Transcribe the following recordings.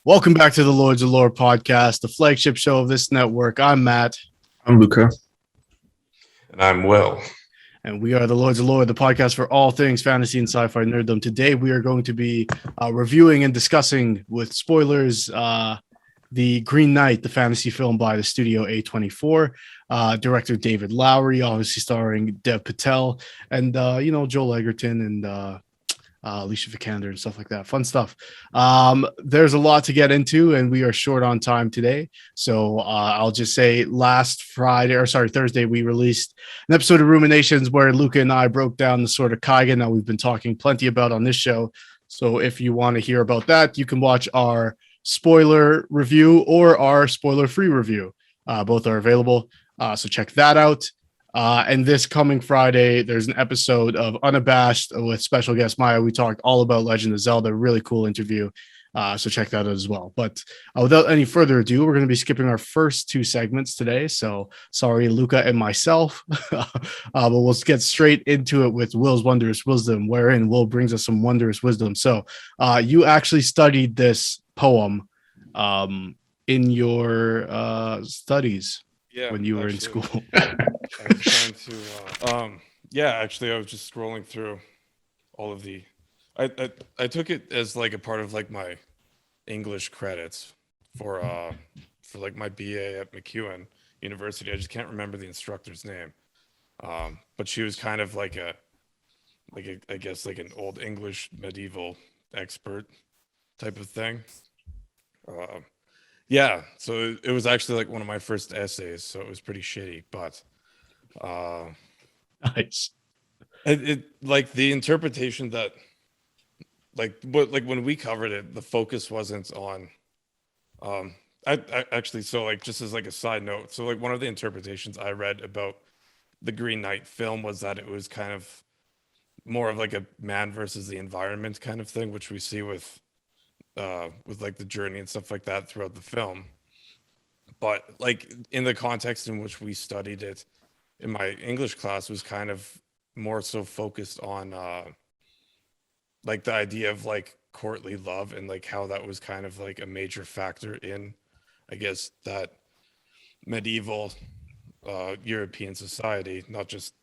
Welcome back to the Lords of Lore podcast, the flagship show of this network. I'm Matt. I'm Luca. And I'm Will. And we are the Lords of Lore, the podcast for all things fantasy and sci-fi nerddom. Today we are going to be reviewing and discussing with spoilers the Green Knight, the fantasy film by the studio A24, director David Lowery, obviously starring Dev Patel and Joel Egerton and Alicia Vikander and stuff like that. Fun stuff. There's a lot to get into, and we are short on time today. So I'll just say Thursday, we released an episode of Ruminations where Luca and I broke down the sort of Kaigen that we've been talking plenty about on this show. So if you want to hear about that, you can watch our spoiler review or our spoiler-free review. Both are available. So check that out. And this coming Friday, there's an episode of Unabashed with special guest Maya. We talked all about Legend of Zelda. Really cool interview. So check that out as well. But without any further ado, we're going to be skipping our first two segments today. So sorry, Luca and myself. But we'll get straight into it with Will's Wondrous Wisdom, wherein Will brings us some wondrous wisdom. So you actually studied this poem in your studies when you were in school. I was trying to, actually, I was just scrolling through all of the. I took it as like a part of like my English credits for like my BA at McEwen University. I just can't remember the instructor's name, but she was kind of like I guess like an old English medieval expert type of thing. So it was actually like one of my first essays, so it was pretty shitty, but. Nice. It like the interpretation that when we covered it, the focus wasn't on I actually, so like just as like a side note, so like one of the interpretations I read about the Green Knight film was that it was kind of more of like a man versus the environment kind of thing, which we see with like the journey and stuff like that throughout the film. But like in the context in which we studied it in my English class was kind of more so focused on like the idea of like courtly love and like how that was kind of like a major factor in, I guess, that medieval European society, not just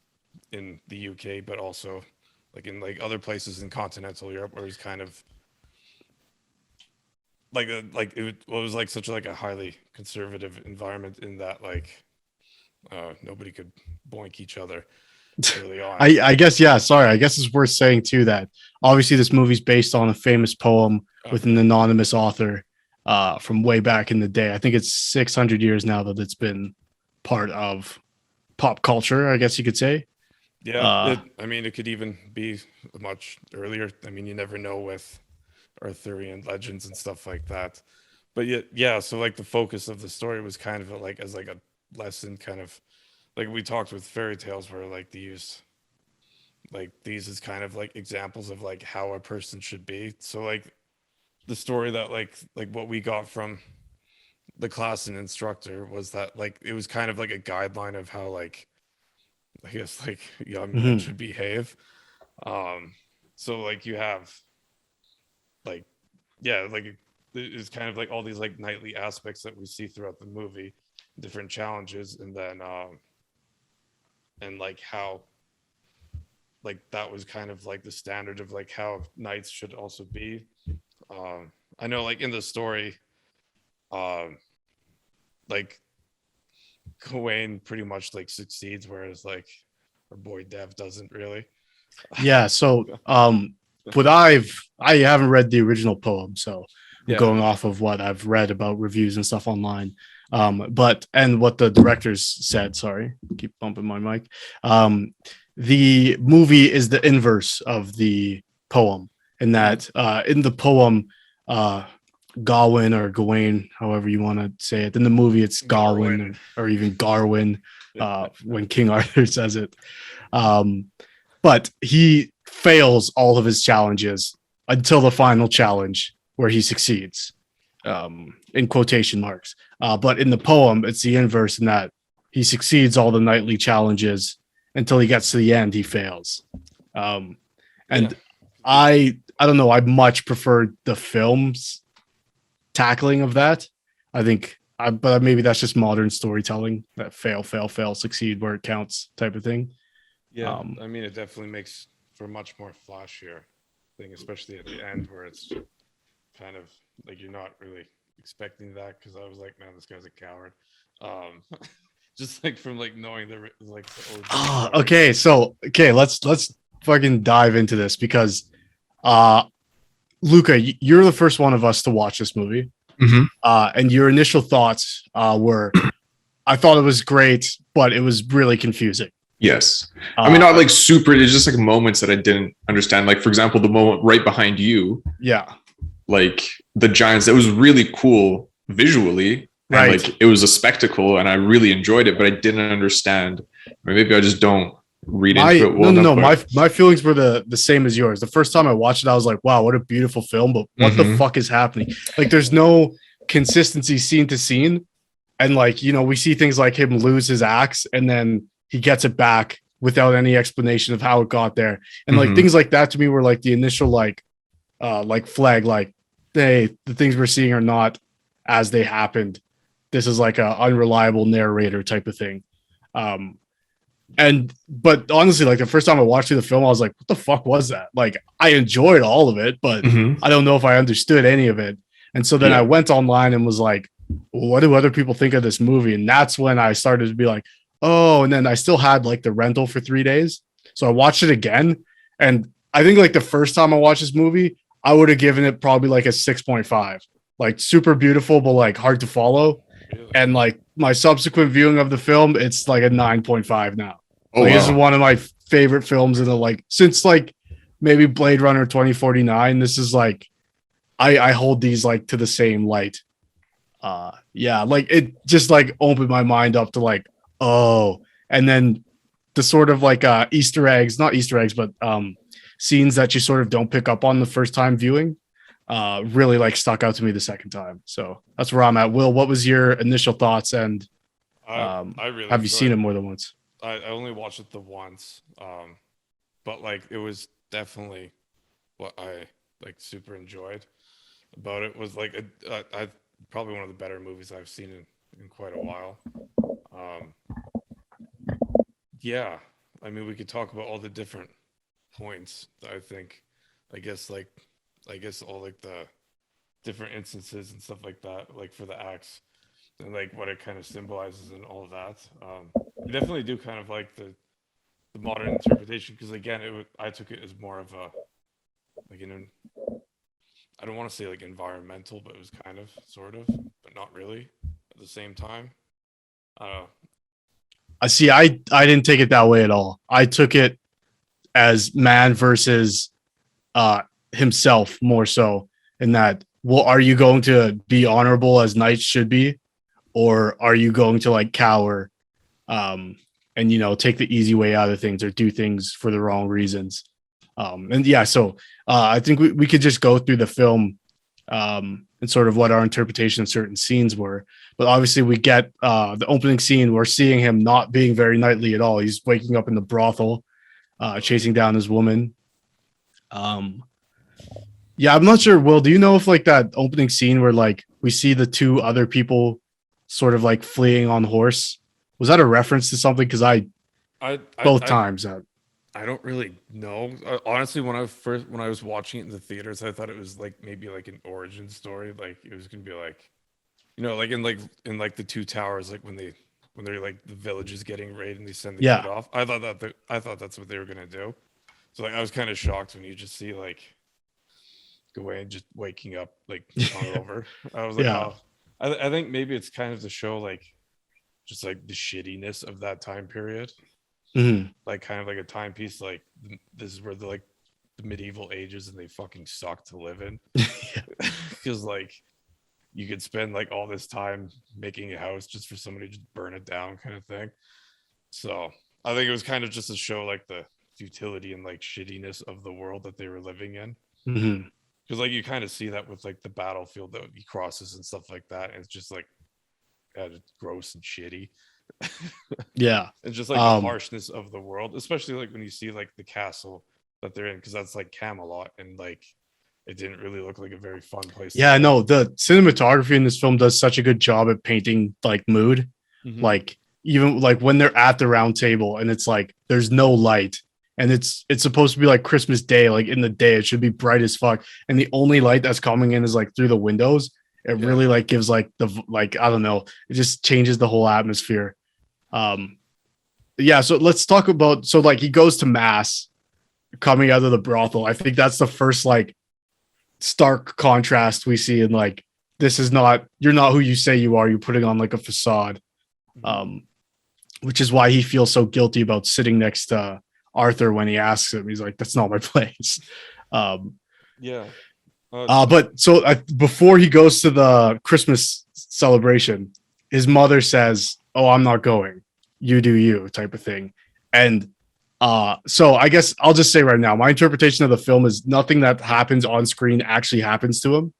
in the UK, but also like in like other places in continental Europe, where it was kind of like it was like such like a highly conservative environment in that like nobody could boink each other early on. I guess, yeah, sorry. I guess it's worth saying too that obviously this movie's based on a famous poem with an anonymous author from way back in the day. I think it's 600 years now that it's been part of pop culture, I guess you could say. Yeah, it could even be much earlier. I mean, you never know with Arthurian legends and stuff like that. But yeah, so like the focus of the story was kind of like as like a lesson, kind of like we talked with fairy tales, where like these is kind of like examples of like how a person should be. So like the story that like what we got from the class and instructor was that like it was kind of like a guideline of how like I guess like young men should behave. So like you have like it's kind of like all these like knightly aspects that we see throughout the movie, different challenges, and then and like how like that was kind of like the standard of like how knights should also be. I know like in the story like Gawain pretty much like succeeds, whereas like our boy Dev doesn't really. Yeah, so but I haven't read the original poem, so I'm going off of what I've read about reviews and stuff online. But what the directors said, sorry, keep bumping my mic. The movie is the inverse of the poem, in that in the poem, Gawain or Gawain, however you want to say it. In the movie, it's Gawain or even Garwin when King Arthur says it. But he fails all of his challenges until the final challenge where he succeeds, in quotation marks. But in the poem, it's the inverse, in that he succeeds all the knightly challenges until he gets to the end, he fails. I don't know, I much preferred the film's tackling of that. I think, but maybe that's just modern storytelling, that fail, fail, fail, succeed where it counts type of thing. Yeah, I mean, it definitely makes for a much more flashier thing, especially at the end where it's kind of like you're not really expecting that because I was like, man, this guy's a coward. Um, just like from like knowing like the OG story. Okay, so let's fucking dive into this because uh Luca, you're the first one of us to watch this movie. Mhm. And your initial thoughts were, I thought it was great, but it was really confusing. Yes. I mean, not like super, it's just like moments that I didn't understand. Like, for example, the moment right behind you, yeah, like the giants, that was really cool visually. And right. like it was a spectacle and I really enjoyed it, but I didn't understand. Or maybe I just don't read into it well enough. No. My feelings were the same as yours. The first time I watched it, I was like, wow, what a beautiful film, but what the fuck is happening? Like, there's no consistency scene to scene. And like, you know, we see things like him lose his axe and then he gets it back without any explanation of how it got there. And like things like that to me were like the initial like flag, like, hey, the things we're seeing are not as they happened. This is like a unreliable narrator type of thing. But honestly, like the first time I watched the film, I was like, what the fuck was that? Like, I enjoyed all of it, but I don't know if I understood any of it. And so then I went online and was like, what do other people think of this movie? And that's when I started to be like, oh, and then I still had like the rental for 3 days. So I watched it again. And I think like the first time I watched this movie, I would have given it probably like a 6.5, like super beautiful, but like hard to follow. Really? And like my subsequent viewing of the film, it's like a 9.5 now. Oh, like, wow. This is one of my favorite films in the like since like maybe Blade Runner 2049. This is like I hold these like to the same light. Yeah, like it just like opened my mind up to like, oh, and then the sort of like Easter eggs, not Easter eggs, but scenes that you sort of don't pick up on the first time viewing really like stuck out to me the second time. So that's where I'm at. Will, what was your initial thoughts, and I really have you seen it more than once? I only watched it the once, but like it was definitely what I like super enjoyed about it. Was like I probably one of the better movies I've seen in quite a while. Yeah, I mean we could talk about all the different points that I think. I guess all like the different instances and stuff like that, like for the axe and like what it kind of symbolizes and all of that. I definitely do kind of like the modern interpretation because again, I took it as more of a like I don't want to say like environmental, but it was kind of sort of, but not really at the same time. I see. I didn't take it that way at all. I took it as man versus himself more so in that. Well, are you going to be honorable as knights should be, or are you going to like cower and you know take the easy way out of things or do things for the wrong reasons? And yeah, so I think we could just go through the film and sort of what our interpretation of certain scenes were. But obviously, we get the opening scene. We're seeing him not being very knightly at all. He's waking up in the brothel, chasing down his woman. Yeah, I'm not sure. Will, do you know if like that opening scene where like we see the two other people sort of like fleeing on horse, was that a reference to something? Because both times. I don't really know. Honestly, when I was watching it in the theaters, I thought it was like maybe like an origin story. Like it was gonna be like, you know, like in the two towers, like when they're like the village is getting raided and they send the kid off. I thought that's what they were gonna do. So like I was kind of shocked when you just see like Gawain just waking up like hungover. I was like, oh, I think maybe it's kind of to show like just like the shittiness of that time period. Like kind of like a timepiece, like this is where the medieval ages and they fucking suck to live in. Because like you could spend like all this time making a house just for somebody to just burn it down kind of thing. So I think it was kind of just to show like the futility and like shittiness of the world that they were living in. Because like you kind of see that with like the battlefield that he crosses and stuff like that, and it's just like it's gross and shitty. Yeah, and just like the harshness of the world, especially like when you see like the castle that they're in, because that's like Camelot, and like it didn't really look like a very fun place. Yeah, no, the cinematography in this film does such a good job at painting like mood. Like even like when they're at the round table and it's like there's no light and it's supposed to be like Christmas Day, like in the day it should be bright as fuck, and the only light that's coming in is like through the windows. It really like gives like the like, I don't know, it just changes the whole atmosphere. Yeah, so let's talk about, so like he goes to mass coming out of the brothel. I think that's the first like stark contrast we see in like, this is not, you're not who you say you are, you're putting on like a facade. Which is why he feels so guilty about sitting next to Arthur when he asks him. He's like, that's not my place. But so before he goes to the Christmas celebration, his mother says, oh, I'm not going, you do you, type of thing. And so I guess I'll just say right now, my interpretation of the film is nothing that happens on screen actually happens to him.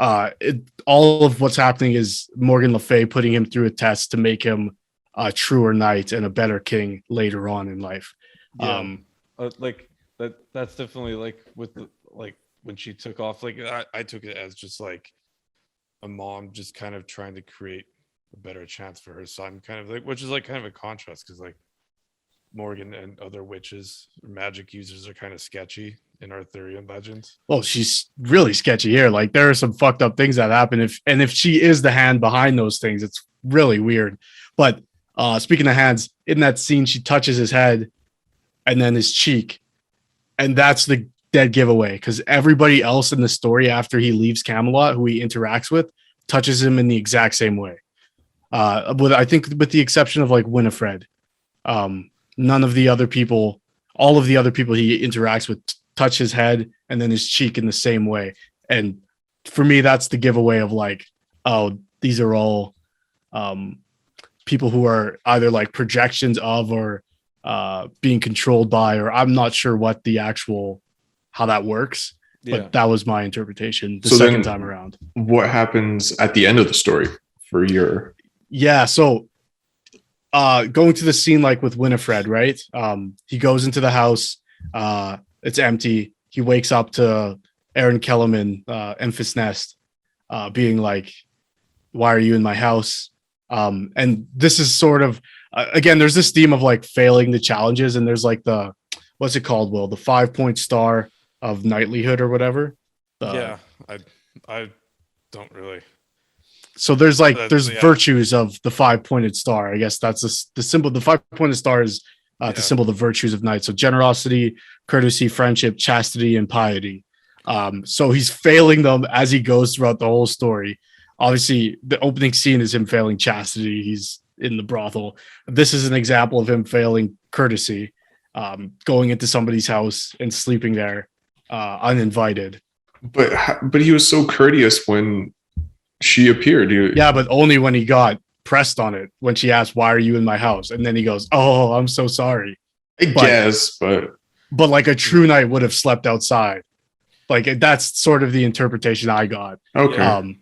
All of what's happening is Morgan Le Fay putting him through a test to make him a truer knight and a better king later on in life. Like that's definitely like with the, like when she took off, like I took it as just like a mom just kind of trying to create a better chance for her son, kind of like, which is like kind of a contrast because like Morgan and other witches, magic users are kind of sketchy in Arthurian legends. Well, she's really sketchy here. Like there are some fucked up things that happen if she is the hand behind those things, it's really weird. But speaking of hands, in that scene, she touches his head and then his cheek, and that's the dead giveaway because everybody else in the story after he leaves Camelot, who he interacts with, touches him in the exact same way. I think with the exception of like Winifred, none of the other people, all of the other people he interacts with touch his head and then his cheek in the same way. And for me, that's the giveaway of like, oh, these are all people who are either like projections of or being controlled by, or I'm not sure what the actual, how that works, but that was my interpretation the second time around. What happens at the end of the story for your... Yeah, so going to the scene like with Winifred, right? He goes into the house, it's empty. He wakes up to Aaron Kellerman, Enfys Nest, being like, why are you in my house? And this is sort of, again, there's this theme of like failing the challenges, and there's like the, what's it called, Will? The 5-point star of knightlyhood or whatever. I don't really. So there's like, there's virtues of the 5-pointed star. I guess that's the symbol. The 5-pointed star is the symbol of the virtues of knights. So generosity, courtesy, friendship, chastity, and piety. So he's failing them as he goes throughout the whole story. Obviously, the opening scene is him failing chastity. He's in the brothel. This is an example of him failing courtesy, going into somebody's house and sleeping there uninvited. But he was so courteous when she appeared. Yeah, but only when he got pressed on it, when she asked, why are you in my house? And then he goes, oh, I'm so sorry. I guess, but like a true knight would have slept outside. Like that's sort of the interpretation I got. Okay.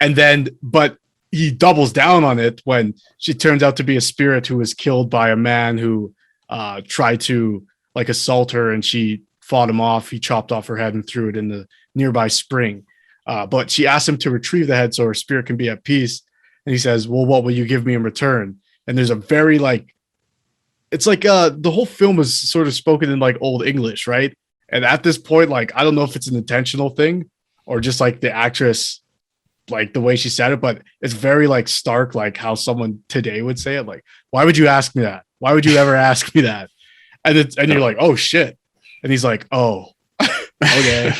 And then, but he doubles down on it when she turns out to be a spirit who was killed by a man who tried to like assault her, and she fought him off. He chopped off her head and threw it in the nearby spring. But she asked him to retrieve the head so her spirit can be at peace. And he says, well, what will you give me in return? And there's a very like, it's like the whole film is sort of spoken in like Old English, right? And at this point, like, I don't know if it's an intentional thing or just like the actress, like the way she said it, but it's very like stark, like how someone today would say it. Like, why would you ask me that? Why would you ever ask me that? And you're like, oh shit. And he's like, oh, okay.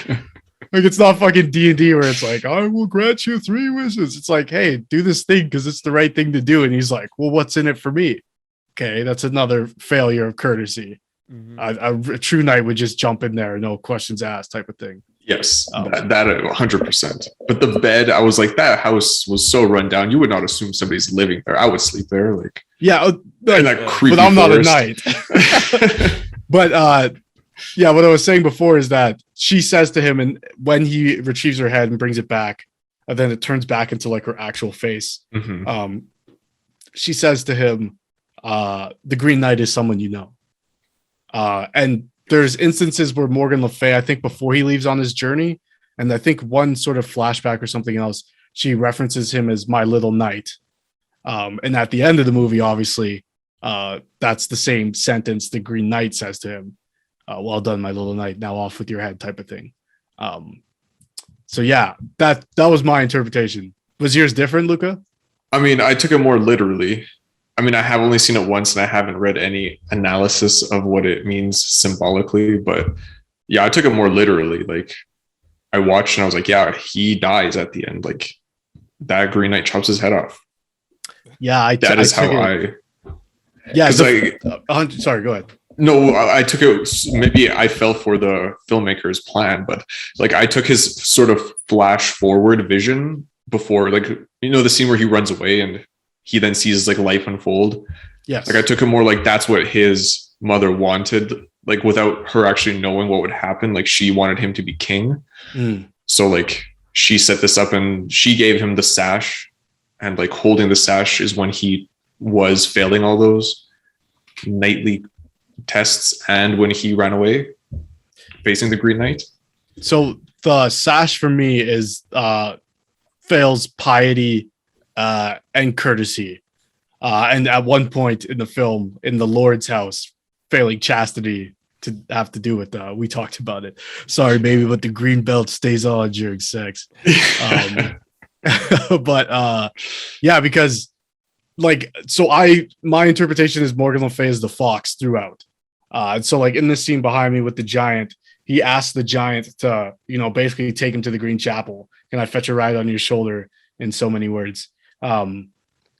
Like it's not fucking D&D where it's like, I will grant you 3 wishes. It's like, hey, do this thing because it's the right thing to do. And he's like, well, what's in it for me? Okay, that's another failure of courtesy. A true knight would just jump in there, no questions asked type of thing. Yes, that 100%. But the bed, I was like, that house was so run down. You would not assume somebody's living there. I would sleep there, like in that creepy but I'm forest. Not a knight. But yeah, what I was saying before is that she says to him, and when he retrieves her head and brings it back, and then it turns back into like her actual face. She says to him, "The Green Knight is someone you know." And there's instances where Morgan Le Fay, I think before he leaves on his journey, And I think one sort of flashback or something else, she references him as my little knight. And at the end of the movie, obviously, that's the same sentence the Green Knight says to him. Well done, my little knight. Now off with your head, type of thing. So yeah, that was my interpretation. Was yours different, Luca? I mean, I took it more literally. I mean, I have only seen it once and I haven't read any analysis of what it means symbolically, but yeah, I took it more literally. Like, I watched and I was like, yeah, he dies at the end. Like, that Green Knight chops his head off. Yeah, that is how I. Yeah, sorry, go ahead. No, I took it. Maybe I fell for the filmmaker's plan, but like I took his sort of flash forward vision before, like, you know, the scene where he runs away and he then sees like life unfold. Yes. Like I took it more like that's what his mother wanted, like without her actually knowing what would happen. Like she wanted him to be king. So like she set this up and she gave him the sash, and like holding the sash is when he was failing all those knightly tests and when he ran away facing the Green Knight. So the sash for me is fails piety and courtesy, and at one point in the film, in the Lord's house, failing chastity to have to do with we talked about it. Sorry, baby, but the green belt stays on during sex. But yeah, because like, so my interpretation is Morgan Le Fay is the fox throughout. So like in this scene behind me with the giant, he asked the giant to, you know, basically take him to the Green Chapel. Can I fetch a ride on your shoulder? In so many words. And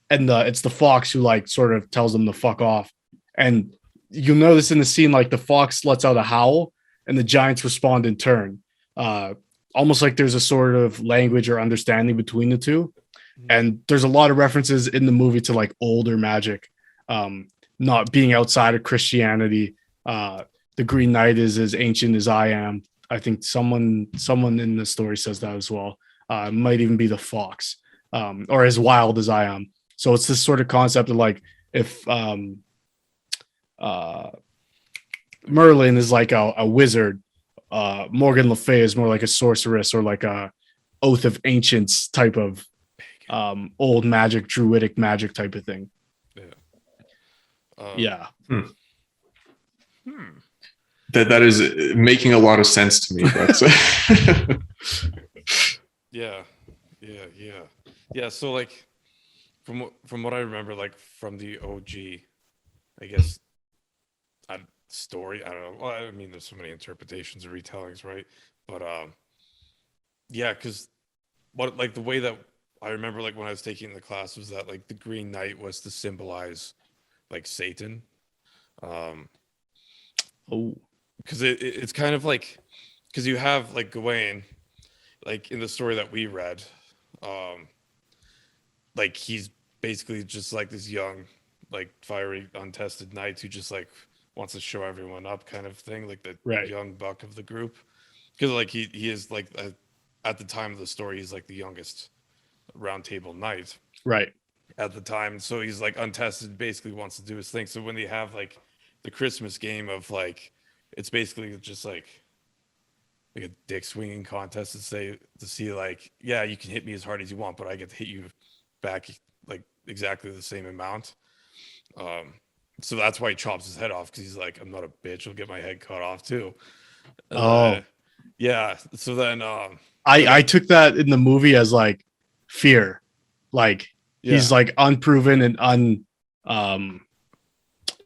it's the fox who like sort of tells him to fuck off. And you'll notice in the scene, like the fox lets out a howl and the giants respond in turn. Almost like there's a sort of language or understanding between the two. And there's a lot of references in the movie to like older magic, not being outside of Christianity. The Green Knight is as ancient as I am. I think someone in the story says that as well. Might even be the fox, or as wild as I am. So it's this sort of concept of like, if Merlin is like a wizard, Morgan Le Fay is more like a sorceress or like a Oath of Ancients type of old magic, druidic magic type of thing. Yeah. That is making a lot of sense to me. That's yeah. So like, from what I remember, like from the OG, I guess, story. I don't know. Well, I mean, there's so many interpretations and retellings, right? But yeah, because what like the way that I remember, like when I was taking the class, was that like the Green Knight was to symbolize like Satan. Because it's kind of like, because you have like Gawain, like in the story that we read, like he's basically just like this young, like fiery, untested knight who just like wants to show everyone up, kind of thing, like the young buck of the group. Because like he is like at the time of the story, he's like the youngest round table knight, right, at the time. So he's like untested, basically wants to do his thing. So when they have like the Christmas game of like, it's basically just like a dick swinging contest to see like, yeah, you can hit me as hard as you want, but I get to hit you back like exactly the same amount. So that's why he chops his head off, because he's like, I'm not a bitch, I'll get my head cut off too. Yeah. So then I took that in the movie as like fear, like he's like unproven and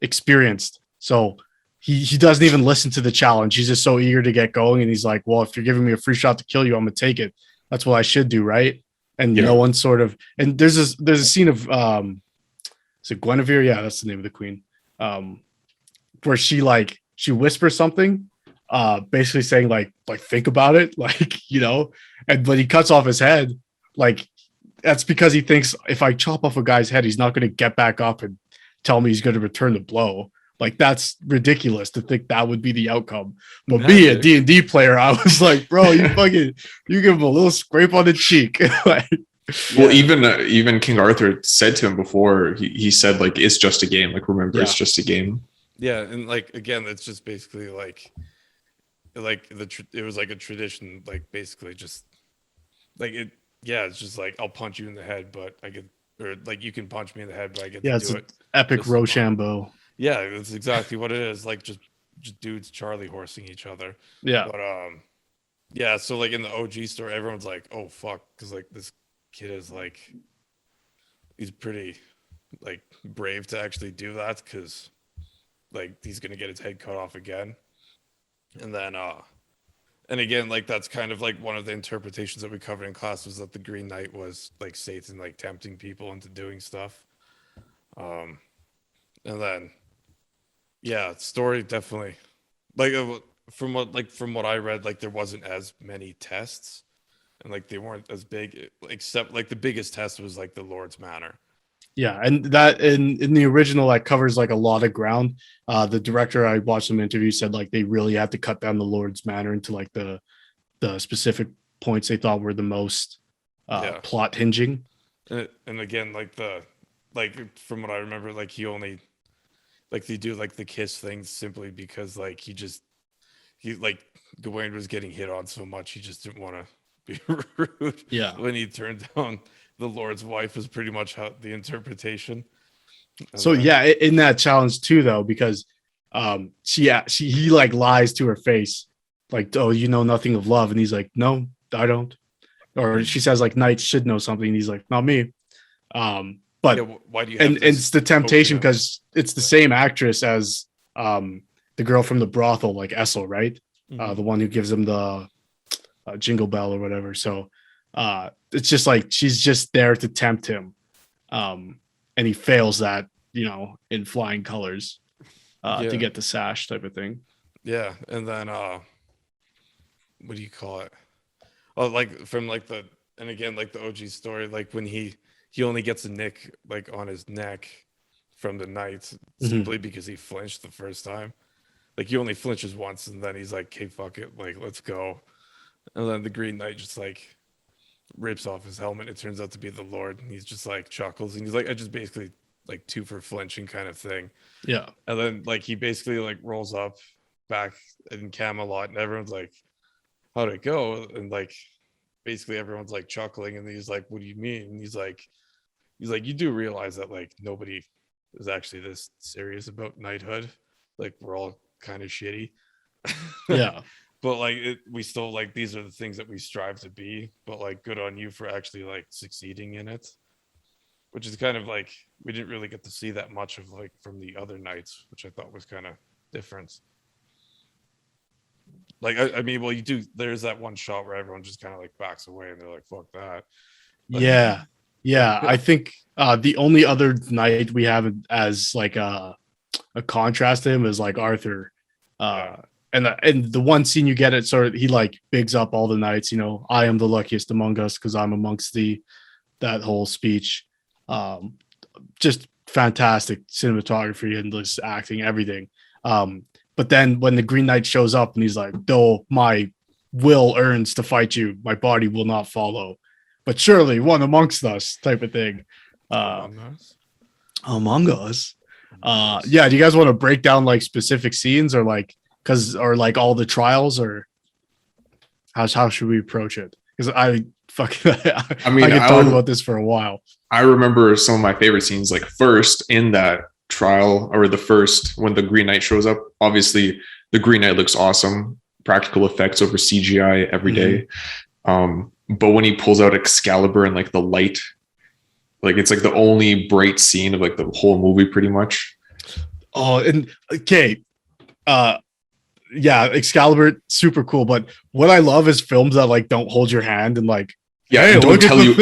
experienced, so he doesn't even listen to the challenge. He's just so eager to get going, and he's like, well, if you're giving me a free shot to kill you, I'm gonna take it. That's what I should do, right? And no one sort of, and there's a scene of is it Guinevere? Yeah, that's the name of the queen. Where she whispers something, basically saying like think about it, like, you know, but he cuts off his head. Like, that's because he thinks if I chop off a guy's head, he's not going to get back up and tell me he's going to return the blow. Like, that's ridiculous to think that would be the outcome. But being a D&D player, I was like, bro, you give him a little scrape on the cheek. Like, well, even King Arthur said to him before, he said like, it's just a game. Like, remember, it's just a game. Yeah, and like, again, it's just basically like, like it was like a tradition, like basically just like it. Yeah, it's just like I'll punch you in the head, but I get, or like you can punch me in the head, but I get Yeah, to it's do an it epic just as much. Rochambeau. Yeah, that's exactly what it is. Like just dudes Charlie horsing each other. Yeah. But yeah. So like in the OG story, everyone's like, oh fuck, because like this kid is like, he's pretty like brave to actually do that because like he's gonna get his head cut off again, and then and again, like that's kind of like one of the interpretations that we covered in class was that the Green Knight was like Satan, like tempting people into doing stuff. Um, and then yeah, story definitely like from what I read, like there wasn't as many tests, and like they weren't as big, except like the biggest test was like the Lord's Manor. Yeah, and that in the original that covers like a lot of ground. The director, I watched some interviews, said like they really had to cut down the Lord's Manor into like the specific points they thought were the most plot hinging. And again, like from what I remember, like he only like they do like the kiss thing simply because like he like Gawain was getting hit on so much he just didn't want to be rude. Yeah. When he turned down the Lord's wife was pretty much how the interpretation. So yeah, in that challenge too, though, because he like lies to her face, like, oh, you know nothing of love, and he's like, no, I don't. Or she says like knights should know something, and he's like, not me. But yeah, why do you? And it's the temptation because it's the same actress as the girl from the brothel, like Essel, right? Mm-hmm. The one who gives him the jingle bell or whatever. So it's just like she's just there to tempt him, and he fails that, in flying colors to get the sash type of thing. Yeah, and then what do you call it? Oh, like from like and again like the OG story, like when he only gets a nick like on his neck from the knights simply because he flinched the first time. Like he only flinches once, and then he's like, "Okay, fuck it, like let's go." And then the Green Knight just like rips off his helmet. It turns out to be the Lord, and he's just like chuckles, and he's like, "I just basically like 2 for flinching kind of thing." Yeah. And then like he basically like rolls up back in Camelot, and everyone's like, "How'd it go?" And like basically everyone's like chuckling, and he's like, "What do you mean?" And he's like, "You do realize that like nobody is actually this serious about knighthood. Like we're all kind of shitty." Yeah. But like we still like these are the things that we strive to be, but like good on you for actually like succeeding in it, which is kind of like we didn't really get to see that much of like from the other knights, which I thought was kind of different. Like I mean, well, you do, there's that one shot where everyone just kind of like backs away and they're like, fuck that. Yeah. I think the only other knight we have as like a contrast to him is like Arthur. And the one scene you get it sort of, he like bigs up all the knights, I am the luckiest among us because I'm amongst that whole speech. Just fantastic cinematography and this acting, everything. But then when the Green Knight shows up and he's like, though my will earns to fight you, my body will not follow, but surely one amongst us type of thing. Among us. Yeah. Do you guys want to break down like specific scenes or like, or like all the trials, or how should we approach it? Because I could talk about this for a while. I remember some of my favorite scenes, like first in that trial, or the first when the Green Knight shows up. Obviously, the Green Knight looks awesome, practical effects over CGI every day. But when he pulls out Excalibur and like the light, like it's like the only bright scene of like the whole movie, pretty much. Oh, and okay, yeah, Excalibur, super cool. But what I love is films that like don't hold your hand and like, hey, don't tell you,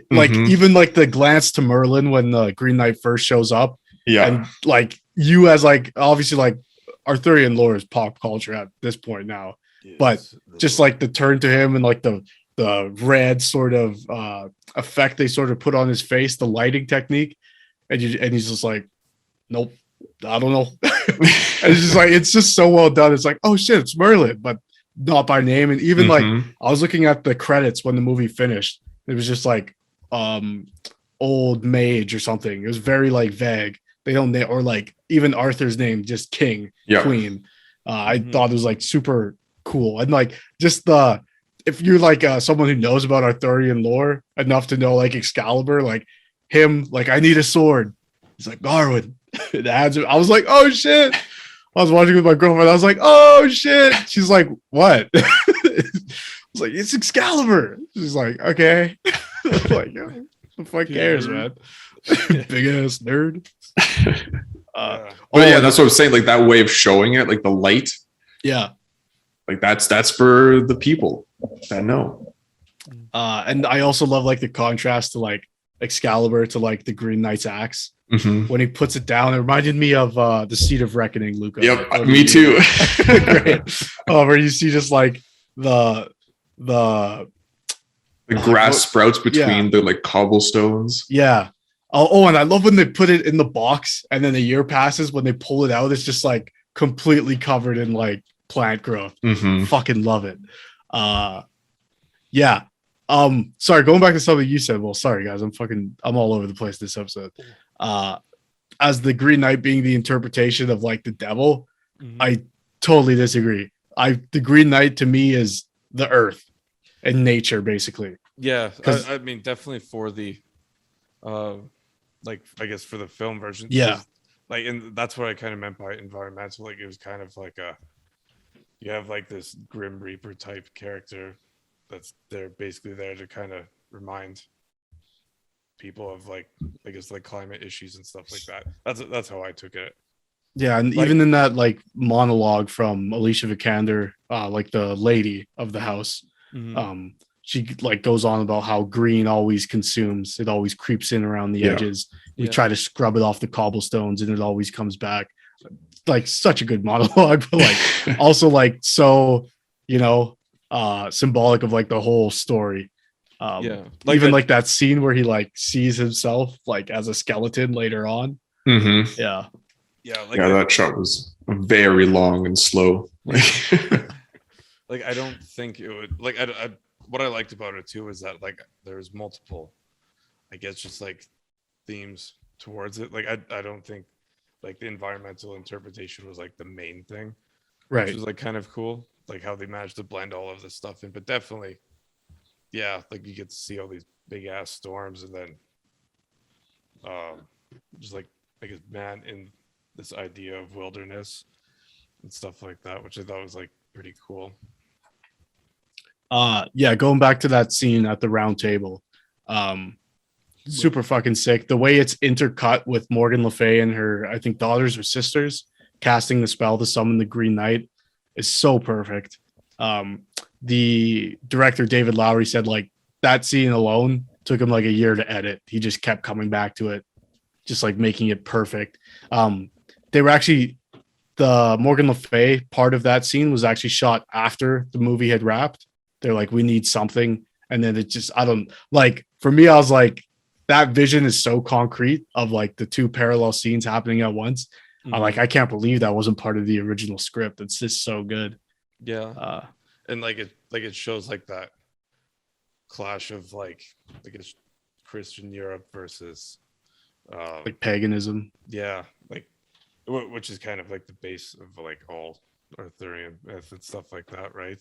like even like the glance to Merlin when the Green Knight first shows up, and like you as like obviously like Arthurian lore is pop culture at this point now, but just like the turn to him and like the red sort of effect they sort of put on his face, the lighting technique, and he's just like, nope, I don't know. And it's just like, it's just so well done. It's like, oh shit, it's Merlin, but not by name. And even like I was looking at the credits when the movie finished, it was just like old mage or something. It was very like vague. They don't name, or like even Arthur's name, just king, queen. I thought it was like super cool. And like just the if you're like someone who knows about Arthurian lore enough to know like Excalibur, like him, like I need a sword. He's like Garwin. It adds it. I was like, oh shit. I was watching with my girlfriend. I was like, oh shit. She's like, what? I was like, it's Excalibur. She's like, okay. Like, oh, the fuck cares, man? Big ass nerd. But yeah, that's what I'm saying. Like that way of showing it, like the light. Yeah. Like that's for the people that know. And I also love like the contrast to like Excalibur to like the Green Knight's axe. Mm-hmm. When he puts it down, it reminded me of the Seat of Reckoning, Luca. Yep, me too. Great. Where you see just like the grass sprouts between the like cobblestones. Yeah. Oh, and I love when they put it in the box and then a year passes. When they pull it out, it's just like completely covered in like plant growth. Mm-hmm. Fucking love it. Yeah. Sorry, going back to something you said. Well, sorry guys, I'm all over the place this episode. As the Green Knight being the interpretation of like the devil, I totally disagree. The Green Knight to me is the earth and nature, basically. Yeah, I mean, definitely for the, like I guess for the film version. Yeah, like, and that's what I kind of meant by environmental. Like it was kind of like you have like this Grim Reaper type character that's basically there to kind of remind people of like I guess like climate issues and stuff like that. That's how I took it. Yeah, and like, even in that like monologue from Alicia Vikander, like the lady of the house, she like goes on about how green always consumes. It always creeps in around the edges. We try to scrub it off the cobblestones, and it always comes back. Like such a good monologue, but like also like so symbolic of like the whole story. Like even like that scene where he like sees himself like as a skeleton later on. Yeah, that shot was very long and slow. Like I don't think it would like I what I liked about it too is that like there's multiple, I guess, just like themes towards it. Like I don't think like the environmental interpretation was like the main thing, right? Which was like kind of cool, like how they managed to blend all of this stuff in. But definitely, yeah, like you get to see all these big ass storms, and then just like I guess man in this idea of wilderness and stuff like that, which I thought was like pretty cool. Yeah, going back to that scene at the round table, super fucking sick. The way it's intercut with Morgan Le Fay and her, I think, daughters or sisters casting the spell to summon the Green Knight is so perfect. The director David Lowery said like that scene alone took him like a year to edit. He just kept coming back to it, just like making it perfect. They were actually the Morgan Le Fay part of that scene was actually shot after the movie had wrapped. They're like, we need something. And then it just, I don't like, for me, I was like, that vision is so concrete of like the two parallel scenes happening at once. I'm like, I can't believe that wasn't part of the original script. It's just so good. Yeah. And like it shows like that clash of like, I guess, Christian Europe versus like paganism. Yeah. Like, which is kind of like the base of like all Arthurian myth and stuff like that, right?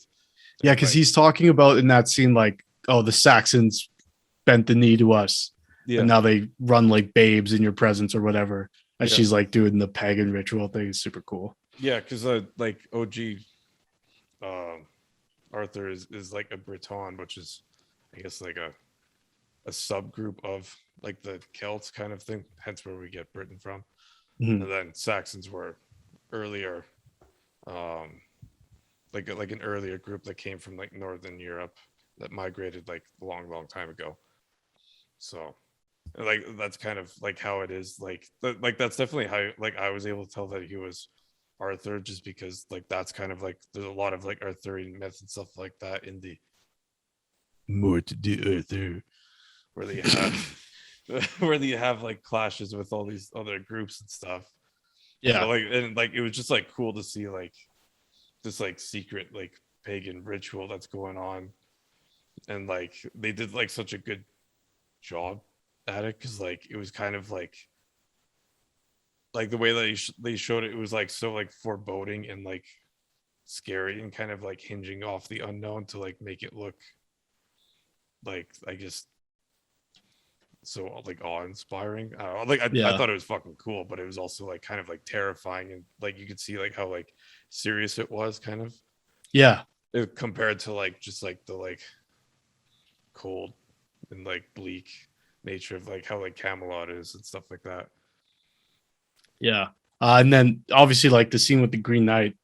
Yeah, because he's talking about in that scene like, oh, the Saxons bent the knee to us, and now they run like babes in your presence or whatever. And she's like doing the pagan ritual thing. It's super cool. Yeah, because like OG Arthur is like a Breton, which is I guess like a subgroup of like the Celts kind of thing, hence where we get Britain from. And then Saxons were earlier, like an earlier group that came from like Northern Europe that migrated like a long time ago. So like that's kind of like how it is. Like that's definitely how like I was able to tell that he was Arthur, just because like that's kind of like there's a lot of like Arthurian myths and stuff like that in the more to do Arthur, where they have where you have like clashes with all these other groups and stuff. Yeah. So, like and like it was just like cool to see like this like secret like pagan ritual that's going on, and like they did like such a good job at it, because like it was kind of like the way that they showed it, it was like so like foreboding and like scary and kind of like hinging off the unknown to like make it look like, I guess, so like awe-inspiring. I don't know. Like I thought it was fucking cool, but it was also like kind of like terrifying, and like you could see like how like serious it was, kind of. Yeah. Compared to like just like the like cold and like bleak nature of like how like Camelot is and stuff like that. Yeah. And then obviously like the scene with the Green Knight,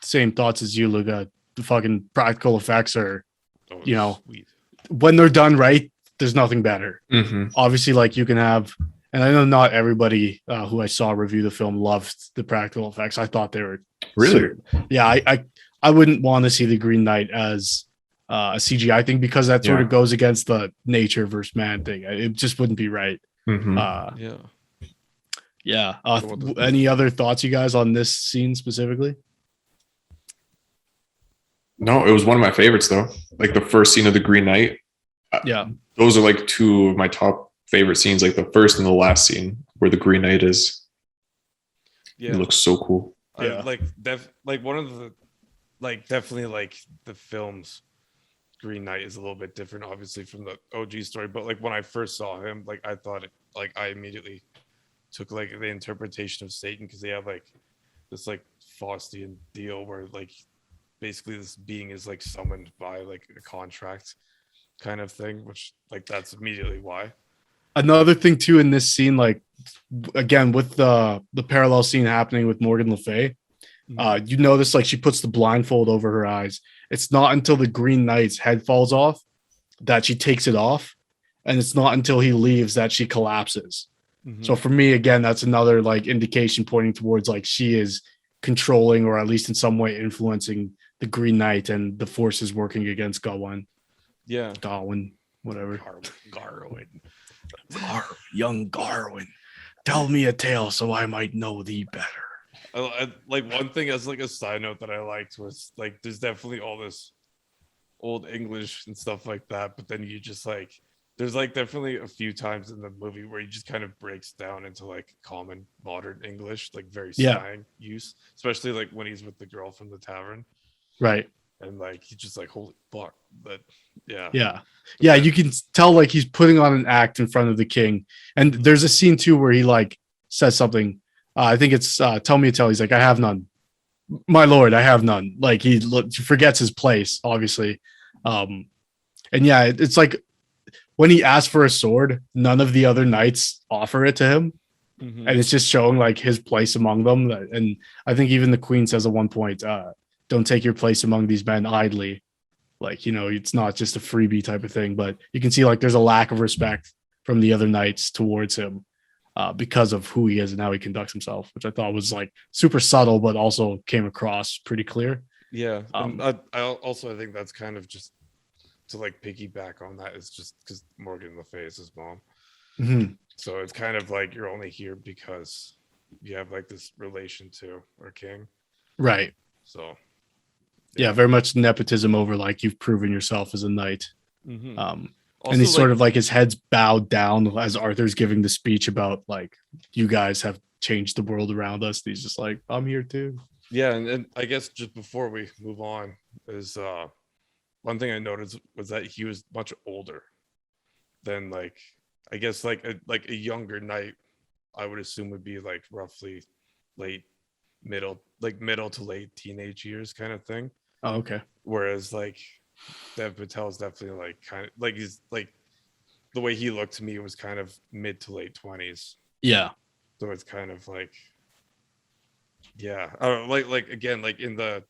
same thoughts as you, Luca. The fucking practical effects are, Sweet. when they're done right, there's nothing better. Mm-hmm. Obviously, like you can have, and I know not everybody who I saw review the film loved the practical effects. I thought they were Really? yeah. I wouldn't want to see the Green Knight as a CGI thing because that sort of goes against the nature versus man thing. It just wouldn't be right. Mm-hmm. Yeah. Any other thoughts, you guys, on this scene specifically? No, it was one of my favorites though. Like the first scene of the Green Knight. Yeah. Those are like two of my top favorite scenes, like the first and the last scene where the Green Knight is. Yeah. It looks so cool. Yeah. Like one of the, like definitely like the film's Green Knight is a little bit different, obviously, from the OG story. But like when I first saw him, like I thought it, like I immediately took like the interpretation of Satan, because they have like this like Faustian deal where like basically this being is like summoned by like a contract kind of thing, which like that's immediately why. Another thing too in this scene, like again with the parallel scene happening with Morgan Le Fay, you notice like she puts the blindfold over her eyes. It's not until the Green Knight's head falls off that she takes it off, and it's not until he leaves that she collapses. So for me, again, that's another like indication pointing towards like she is controlling or at least in some way influencing the Green Knight and the forces working against Gawain. Yeah. Gawain, whatever. Garwin. Young Garwin, tell me a tale so I might know thee better. I like one thing as like a side note that I liked was like there's definitely all this old English and stuff like that, but then you just like there's like definitely a few times in the movie where he just kind of breaks down into like common modern English, like very slang use, especially like when he's with the girl from the tavern. Right. And like he's just like, holy fuck. But yeah. You can tell like he's putting on an act in front of the king. And there's a scene too where he like says something. I think it's tell me a tale. He's like, I have none. My lord, I have none. Like he forgets his place, obviously. And yeah, it's like when he asks for a sword, none of the other knights offer it to him. And it's just showing like his place among them. And I think even the queen says at one point, don't take your place among these men idly. Like, it's not just a freebie type of thing, but you can see like there's a lack of respect from the other knights towards him because of who he is and how he conducts himself, which I thought was like super subtle, but also came across pretty clear. Yeah. And I think that's kind of just to like piggyback on that is just because Morgan Le Fay is his mom. So it's kind of like you're only here because you have like this relation to our king. Right. So yeah, very much nepotism over like you've proven yourself as a knight. And he's sort of like his head's bowed down as Arthur's giving the speech about like you guys have changed the world around us. He's just like, I'm here too. Yeah, and I guess just before we move on is one thing I noticed was that he was much older than like I guess like a younger knight. I would assume would be like roughly middle to late teenage years kind of thing. Oh, okay. Whereas like Dev Patel is definitely like kind of like he's like the way he looked to me was kind of mid to late 20s. Yeah. So it's kind of like yeah, I don't know, like again like in the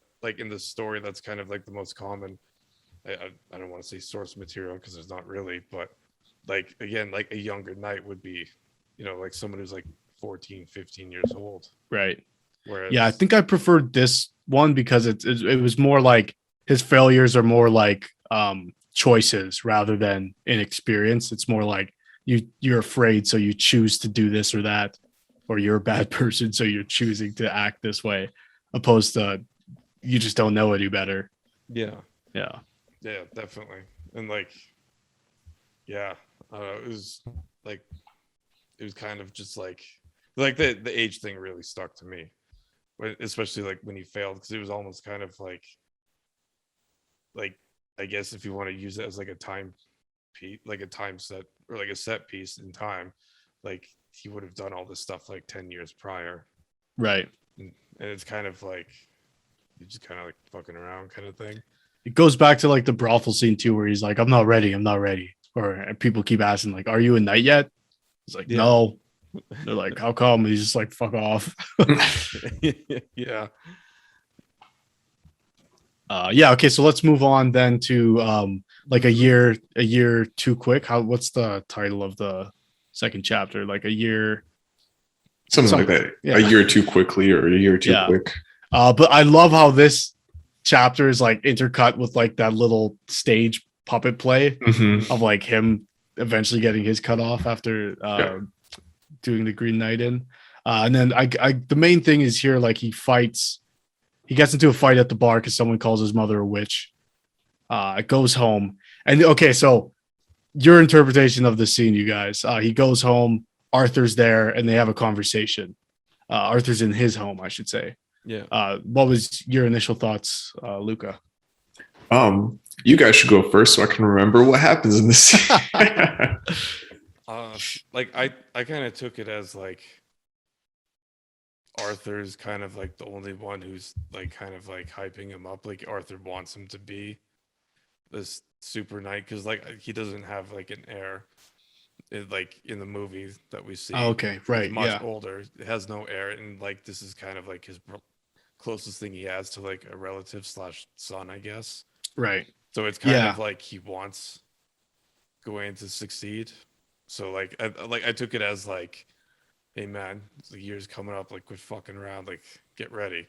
story that's kind of like the most common. I don't want to say source material because there's not really, but like again like a younger knight would be, like someone who's like 14, 15 years old. Right. Whereas, yeah, I think I preferred this one because it was more like his failures are more like choices rather than inexperience. It's more like you're afraid, so you choose to do this or that, or you're a bad person, so you're choosing to act this way, opposed to you just don't know any better. Yeah, definitely. And like, yeah, it was kind of just like the age thing really stuck to me. especially like when he failed, because it was almost kind of like I guess if you want to use it as like a time piece, like a time set or like a set piece in time, like he would have done all this stuff like 10 years prior. Right. And it's kind of like you just kind of like fucking around kind of thing. It goes back to like the brothel scene too, where he's like, I'm not ready. Or people keep asking, like, are you a knight yet? He's like, no. They're like, how come? And he's just like, fuck off. Yeah. Yeah. Okay. So let's move on then to like a year too quick. What's the title of the second chapter? Like a year. Something like that. Yeah. A year too quickly or a year too quick. But I love how this chapter is like intercut with like that little stage puppet play of like him eventually getting his cut off after doing the Green Knight in. And then I the main thing is here, like he gets into a fight at the bar because someone calls his mother a witch. Goes home. And okay, so your interpretation of the scene, you guys. He goes home, Arthur's there, and they have a conversation. Arthur's in his home, I should say. Yeah. What was your initial thoughts, Luca? You guys should go first so I can remember what happens in this scene. Like I kind of took it as like Arthur's kind of like the only one who's like kind of like hyping him up. Like Arthur wants him to be this super knight because like he doesn't have like an heir. Like in the movie that we see. Oh, okay, right. He's much older. It has no heir, and like this is kind of like his closest thing he has to like a relative / son, I guess. Right. So it's kind of like he wants Gawain to succeed. So like I took it as like, hey man, the year's coming up, like quit fucking around, like get ready.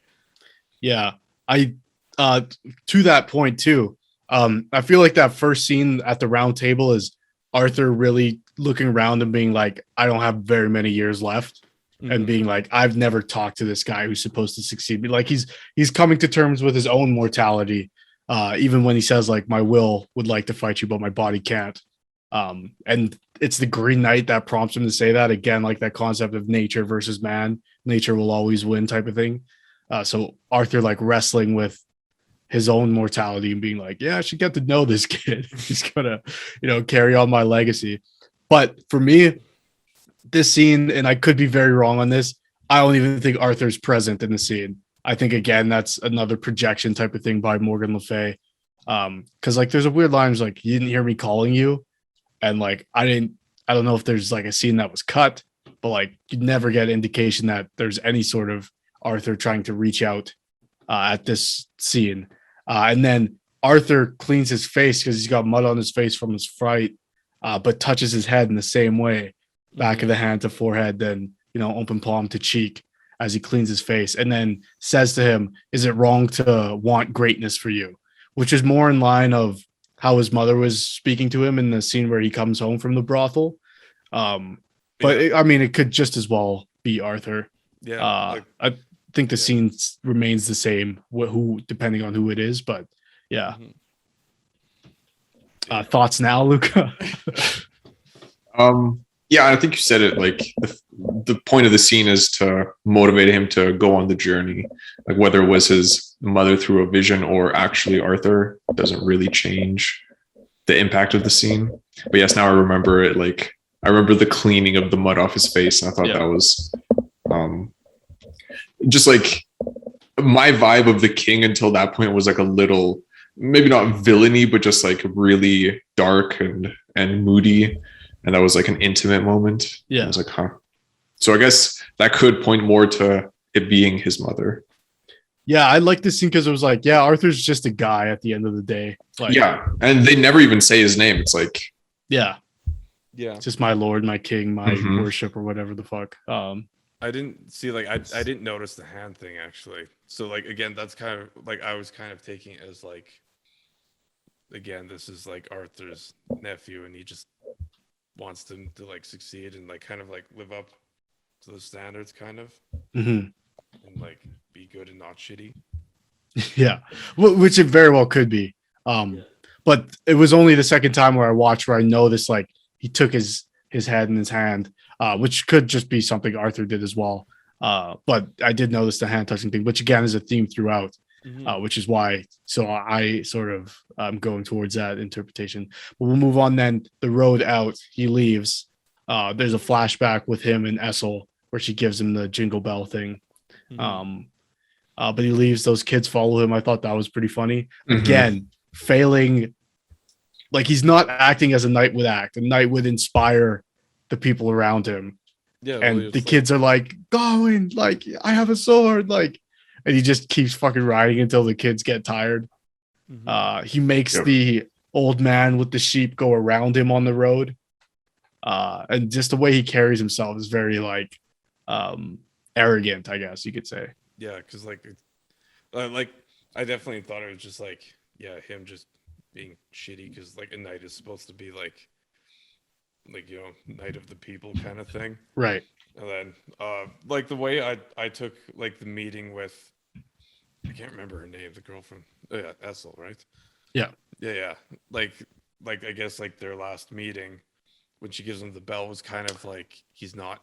Yeah. I to that point too. I feel like that first scene at the round table is Arthur really looking around and being like, I don't have very many years left. And being like, I've never talked to this guy who's supposed to succeed me. Like he's coming to terms with his own mortality. Even when he says like, my will would like to fight you, but my body can't. And it's the Green Knight that prompts him to say that again, like that concept of nature versus man. Nature will always win type of thing. So Arthur like wrestling with his own mortality and being like, yeah, I should get to know this kid. He's gonna, carry on my legacy. But for me, this scene, and I could be very wrong on this, I don't even think Arthur's present in the scene. I think again that's another projection type of thing by Morgan Le Fay. Because like there's a weird line like, you didn't hear me calling you, and like I don't know if there's like a scene that was cut, but like you never get indication that there's any sort of Arthur trying to reach out at this scene. And then Arthur cleans his face because he's got mud on his face from his fright, but touches his head in the same way, back of the hand to forehead, then open palm to cheek as he cleans his face, and then says to him, is it wrong to want greatness for you? Which is more in line of how his mother was speaking to him in the scene where he comes home from the brothel. But it could just as well be Arthur. Yeah. I think the scene remains the same, who depending on who it is, but yeah. Thoughts now, Luca? Yeah, I think you said it. Like the point of the scene is to motivate him to go on the journey. Like whether it was his mother through a vision or actually Arthur, doesn't really change the impact of the scene. But yes, now I remember it. Like I remember the cleaning of the mud off his face, and I thought that was just like my vibe of the king until that point was like a little, maybe not villainy, but just like really dark and moody. And that was like an intimate moment. Yeah. I was like, huh. So I guess that could point more to it being his mother. Yeah, I like this scene because it was like, yeah, Arthur's just a guy at the end of the day. Like, yeah. And they never even say his name. It's like, yeah. Yeah. Just my lord, my king, my worship, or whatever the fuck. I didn't see I didn't notice the hand thing actually. So like again, that's kind of like I was kind of taking it as like, again, this is like Arthur's nephew and he just wants them to like succeed and like kind of like live up to the standards kind of and like be good and not shitty. Yeah, which it very well could be. But it was only the second time where I watched where I noticed like he took his head in his hand, which could just be something Arthur did as well. But I did notice the hand touching thing, which again is a theme throughout, Mhm. which is why. So I sort of going towards that interpretation. But we'll move on then. The road out, he leaves. There's a flashback with him and Essel where she gives him the jingle bell thing. Mhm. But he leaves. Those kids follow him. I thought that was pretty funny. Mhm. Again, failing. Like he's not acting as a knight would act. A knight would inspire the people around him, Yeah, well, and the it's kids are like, going, like, I have a sword, like, and he just keeps fucking riding until the kids get tired. He makes Yep. the old man with the sheep go around him on the road. And just the way he carries himself is very like arrogant, I guess you could say. yeah, because like I definitely thought it was just like him just being shitty because like a knight is supposed to be like knight of the people kind of thing. Right. And then like the way I took like the meeting with, I can't remember her name, the girlfriend. Oh yeah, Essel, right? Yeah. Yeah. Like I guess like their last meeting when she gives him the bell was kind of like he's not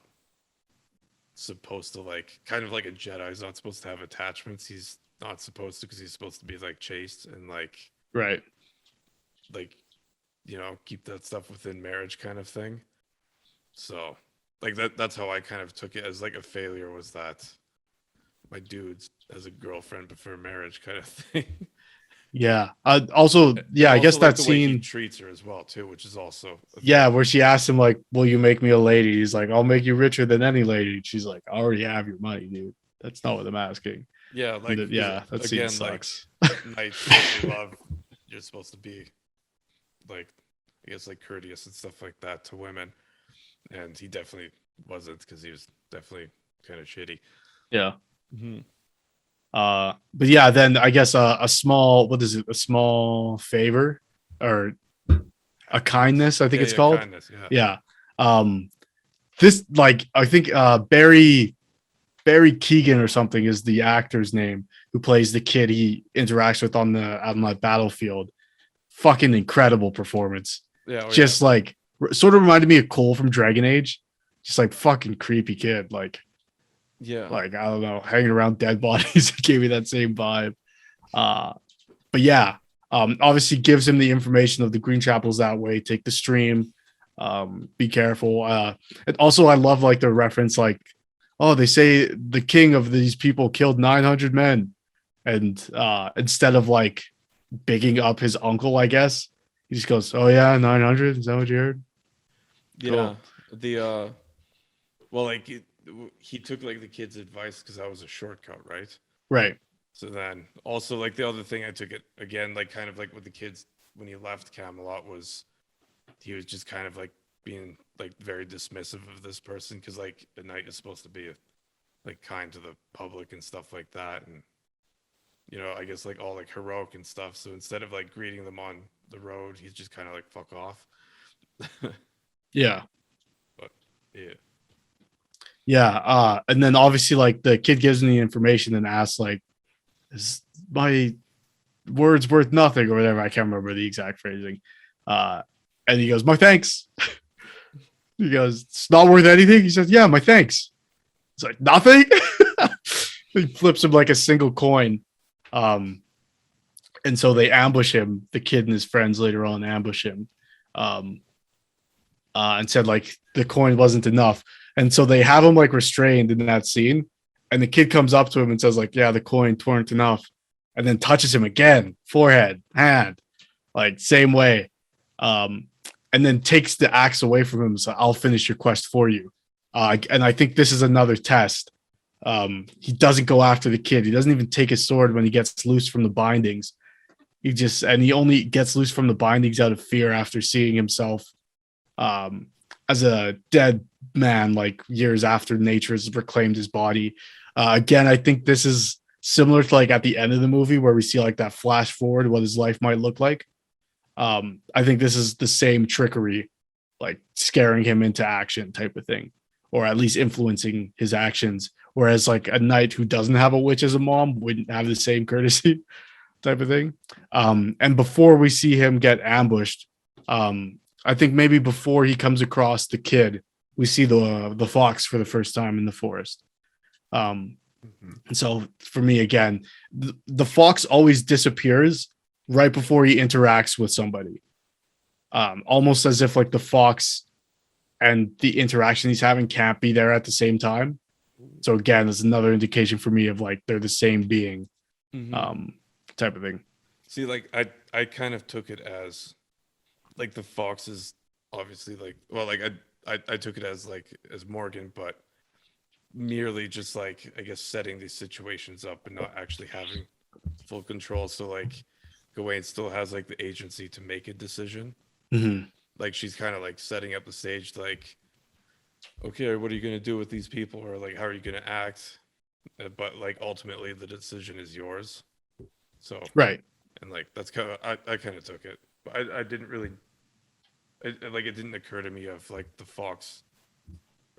supposed to, like, kind of like a Jedi. He's not supposed to have attachments. He's not supposed to because he's supposed to be like chaste and Right. like keep that stuff within marriage kind of thing. So like that's how I kind of took it as like a failure, was that my dude's as a girlfriend before marriage kind of thing. Yeah. Also, yeah, I And guess also, like, that the way he scene. treats her as well too, which is also Yeah, where she asks him like, "Will you make me a lady?" He's like, "I'll make you richer than any lady." She's like, "I already have your money, dude. That's not what I'm asking." yeah, like Yeah, that scene again, sucks. like knights that we love, you're supposed to be like, I guess, like courteous and stuff like that to women, and he definitely wasn't, because he was definitely kind of shitty. Yeah. Mm-hmm. But yeah, then I guess a small, what is it? A small favor or a kindness, I think it's called. Kindness, yeah. Yeah. Um, this like I think Barry Keegan or something is the actor's name who plays the kid he interacts with on the battlefield. Fucking incredible performance. Yeah, oh, Just like sort of reminded me of Cole from Dragon Age. Just like fucking creepy kid. yeah. Like I don't know, hanging around dead bodies. It gave me that same vibe. But yeah, obviously gives him the information of the Green Chapel's that way. Take the stream. Be careful. And also, I love like the reference, like, oh, they say the king of these people killed 900 men, and instead of like bigging up his uncle, I guess he just goes, "Oh yeah, 900. Is that what you heard?" Yeah. The well, like he took like the kid's advice because that was a shortcut, right? Right. So then also, like, the other thing I took it again, like kind of like with the kids when he left Camelot, was he was just kind of like being like very dismissive of this person, because like a knight is supposed to be like kind to the public and stuff like that, and I guess like all like heroic and stuff. So instead of like greeting them on the road, he's just kind of like, fuck off. Yeah. But yeah. Yeah. And then obviously, like, the kid gives him the information and asks, like, is my words worth nothing or whatever? I can't remember the exact phrasing. And he goes, my thanks. He goes, it's not worth anything. He says, yeah, my thanks. It's like, nothing. He flips him like a single coin. And so they ambush him. The kid and his friends later on ambush him. And said like the coin wasn't enough. And so they have him like restrained in that scene. And the kid comes up to him and says, like, yeah, the coin weren't enough. And then touches him again, forehead, hand, like same way. And then takes the axe away from him. So I'll finish your quest for you. And I think this is another test. He doesn't go after the kid. He doesn't even take his sword when he gets loose from the bindings. He only gets loose from the bindings out of fear after seeing himself as a dead man, like years after nature has reclaimed his body. Again, I think this is similar to like at the end of the movie where we see like that flash forward what his life might look like. I think this is the same trickery, like scaring him into action type of thing, or at least influencing his actions. Whereas like a knight who doesn't have a witch as a mom wouldn't have the same courtesy type of thing. And before we see him get ambushed, I think maybe before he comes across the kid, we see the fox for the first time in the forest. And so for me, again, the fox always disappears right before he interacts with somebody, almost as if like the fox and the interaction he's having can't be there at the same time. So again, there's another indication for me of like they're the same being, type of thing. See, like I kind of took it as like the fox is obviously like, well, like I took it as like as Morgan, but merely just like I guess setting these situations up and not actually having full control. So like Gawain still has like the agency to make a decision. Mm-hmm. Like she's kind of like setting up the stage, like, okay, what are you gonna do with these people, or like how are you gonna act? But like ultimately the decision is yours. So Right. and like that's kind of I kind of took it, but I didn't really like it didn't occur to me of like the fox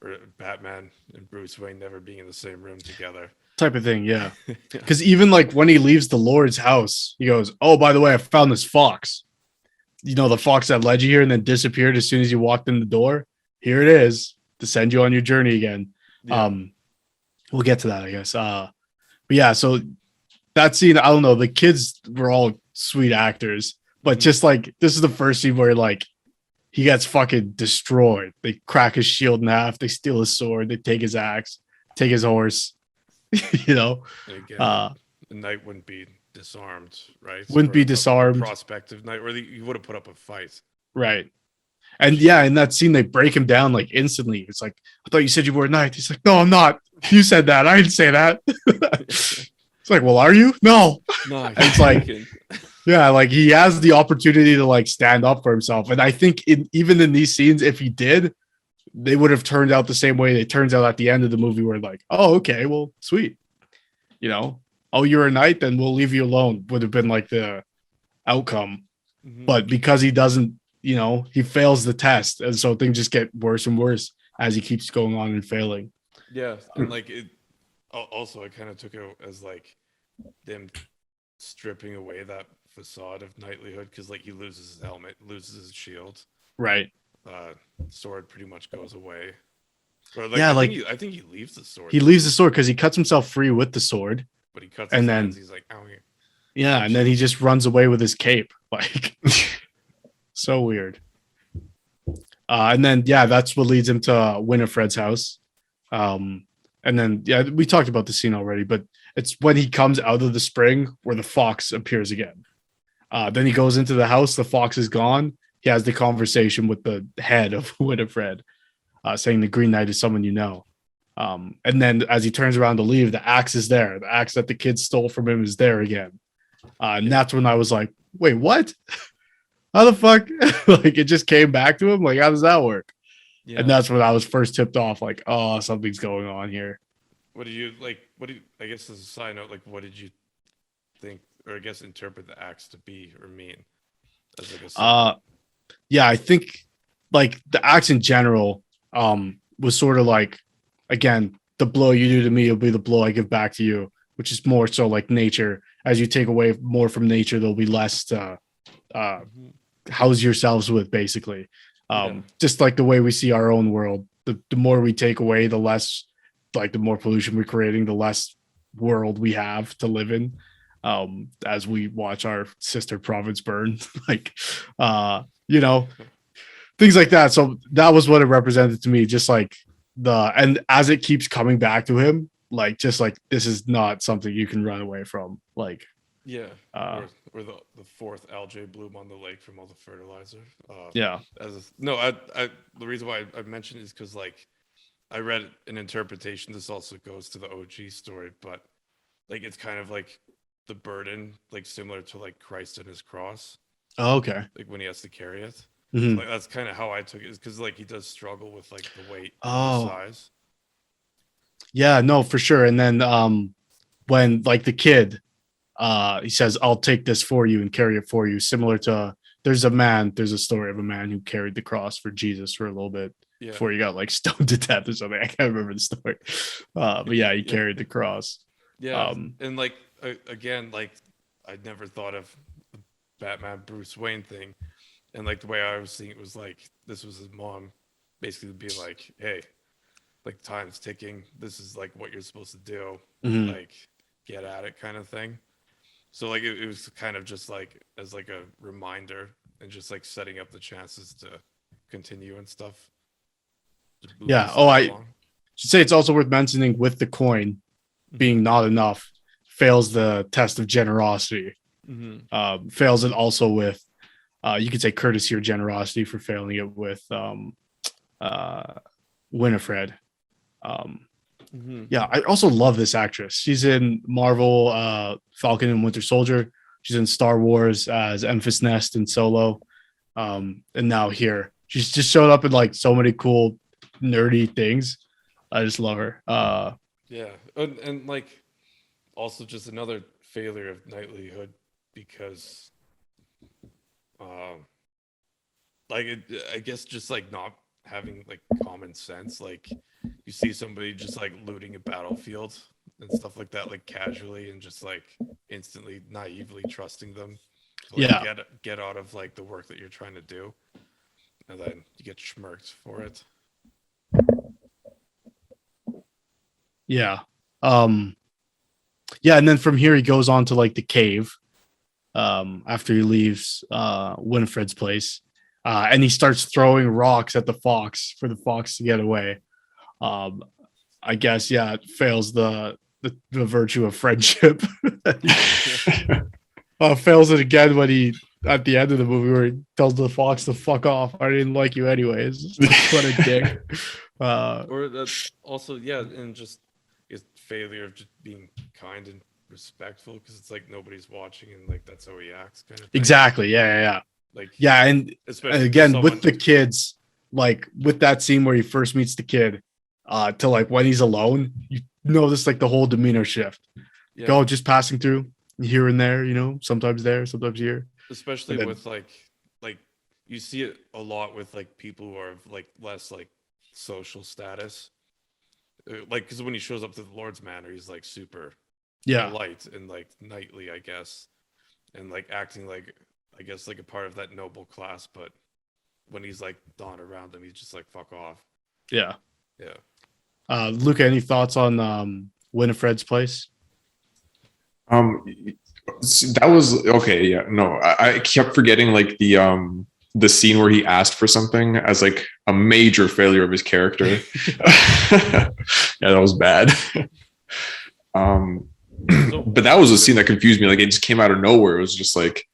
or Batman and Bruce Wayne never being in the same room together. Type of thing, yeah. Because even like when he leaves the Lord's house, he goes, "Oh, by the way, I found this fox. You know, the fox that led you here and then disappeared as soon as you walked in the door. Here it is to send you on your journey again." Yeah. We'll get to that, I guess. But yeah, so that scene, I don't know, the kids were all sweet actors, but just like this is the first scene where like he gets fucking destroyed. They crack his shield in half, they steal his sword, they take his axe, take his horse. You know, And again, the knight wouldn't be disarmed, right? Wouldn't be disarmed. Prospective knight, or you would have put up a fight, right? And yeah, in that scene, they break him down like instantly. It's like, I thought you said you were a knight. He's like, no, I'm not. You said that. I didn't say that. It's like, well, are you? No. No, it's like, yeah, like he has the opportunity to like stand up for himself. And I think even in these scenes, if he did, they would have turned out the same way it turns out at the end of the movie, where like, oh, okay, well, sweet. You know, oh, you're a knight, then we'll leave you alone, would have been like the outcome. But because he doesn't, you know, he fails the test. And so things just get worse and worse as he keeps going on and failing. Yeah. And like it also, I kind of took it as like them stripping away that facade of knightlyhood, because like he loses his helmet, loses his shield. Right. Sword pretty much goes away. Or like, yeah, I think he leaves the sword. He leaves the sword because he cuts himself free with the sword. But he cuts and his then hands, he's like, oh, yeah, and then he just runs away with his cape. Like so weird. And then yeah, that's what leads him to Winifred's house. And then yeah, we talked about the scene already, but it's when he comes out of the spring where the fox appears again. Then he goes into the house, the fox is gone. He has the conversation with the head of Winifred, saying the Green Knight is someone you know. And then as he turns around to leave, the axe is there. The axe that the kids stole from him is there again. And that's when I was like, wait, what? How the fuck? Like it just came back to him? Like, how does that work? Yeah. And that's when I was first tipped off, like, oh, something's going on here. What did you like? I guess as a side note, like, what did you think, or I guess interpret the axe to be or mean? As like a yeah, I think like the axe in general was sort of like, again, the blow you do to me will be the blow I give back to you, which is more so like nature. As you take away more from nature, there'll be less to house yourselves with, basically. Just like the way we see our own world. The more we take away, the less, like the more pollution we're creating, the less world we have to live in. As we watch our sister province burn, like, you know, things like that. So that was what it represented to me. Just like and as it keeps coming back to him, like, just like, this is not something you can run away from. Like, yeah, or the fourth algae bloom on the lake from all the fertilizer. Yeah. The reason why I mentioned it is because like I read an interpretation. This also goes to the OG story, but like it's kind of like the burden, like similar to like Christ and his cross. Oh, okay. Like when he has to carry it. Mm-hmm. So, like, that's kind of how I took it, is because like he does struggle with like the weight and the size. Yeah, no, for sure. And then when like the kid he says, I'll take this for you and carry it for you, similar to there's a story of a man who carried the cross for Jesus for a little bit before he got like stoned to death or something. I can't remember the story. But yeah, he carried the cross. Yeah. And like again, like I'd never thought of the Batman Bruce Wayne thing. And like the way I was seeing it was like this was his mom basically be like, hey, like time's ticking. This is like what you're supposed to do. Mhm. Like get at it kind of thing. So like it was kind of just like as like a reminder and just like setting up the chances to continue and stuff. Just move the Yeah. Oh, story I along. should say it's also worth mentioning with the coin being not enough, fails the test of generosity. Fails it also with, you could say courtesy or generosity for failing it with Winifred. Um, yeah, I also love this actress. She's in Marvel, Falcon and Winter Soldier. She's in Star Wars as Memphis Nest and Solo. And now here, she's just showed up in like so many cool, nerdy things. I just love her. Yeah, and like also just another failure of knightlyhood because, like I guess just like not having like common sense. Like you see somebody just like looting a battlefield and stuff like that, like casually and just like instantly naively trusting them to like Yeah. get out of like the work that you're trying to do, and then you get schmirked for it. Yeah. Yeah, and then from here he goes on to like the cave after he leaves Winifred's place. And he starts throwing rocks at the fox for the fox to get away. I guess yeah, it fails the virtue of friendship. Fails it again when he at the end of the movie where he tells the fox to fuck off. I didn't like you anyways. What a dick. Or that's also yeah, and just his failure of just being kind and respectful because it's like nobody's watching and like that's how he acts kind of thing. Exactly. Yeah. Like yeah, and especially again with the kids, like with that scene where he first meets the kid, to like when he's alone, you notice like the whole demeanor shift. yeah. Go just passing through here and there, sometimes there, sometimes here. Especially then, with like you see it a lot with like people who are like less like social status. Like because when he shows up to the Lord's Manor, he's like super polite and like knightly, I guess, and like acting like I guess like a part of that noble class. But when he's like not around them, he's just like fuck off. Yeah. Yeah. Luca, any thoughts on Winifred's place? That was okay. Yeah, no, I kept forgetting like the scene where he asked for something as like a major failure of his character. Yeah, that was bad. But that was a scene that confused me. Like it just came out of nowhere. It was just like,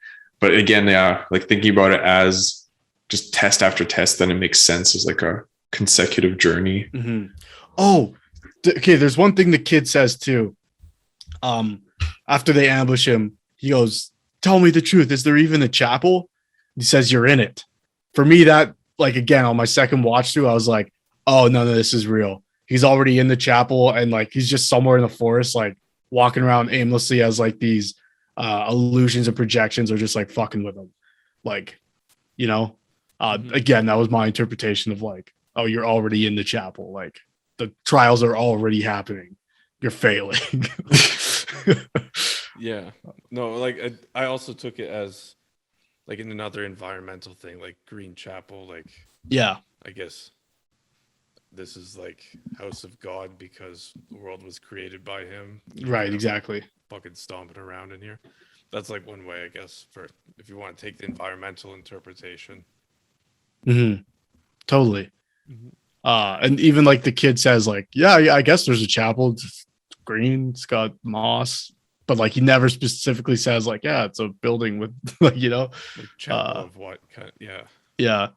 but again, yeah, like thinking about it as just test after test, then it makes sense as like a consecutive journey. Mm-hmm. Oh, okay. There's one thing the kid says too. After they ambush him, he goes, "Tell me the truth. Is there even a chapel?" He says, "You're in it." For me, that like again on my second watch through, I was like, "Oh, none of this is real." He's already in the chapel, and like he's just somewhere in the forest, like walking around aimlessly as like these illusions and projections are just like fucking with him, like Again, that was my interpretation of like, oh, you're already in the chapel, like the trials are already happening, you're failing. Yeah. No, like I also took it as like in another environmental thing, like Green Chapel, like Yeah. I guess this is like house of God because the world was created by him. Right, exactly. Fucking stomping around in here. That's like one way, I guess, for if you want to take the environmental interpretation. Mm-hmm. Totally. And even like the kid says, like, yeah, I guess there's a chapel. It's green, it's got moss, but like he never specifically says, like, yeah, it's a building with like, like chapel of what kind? Yeah. Yeah.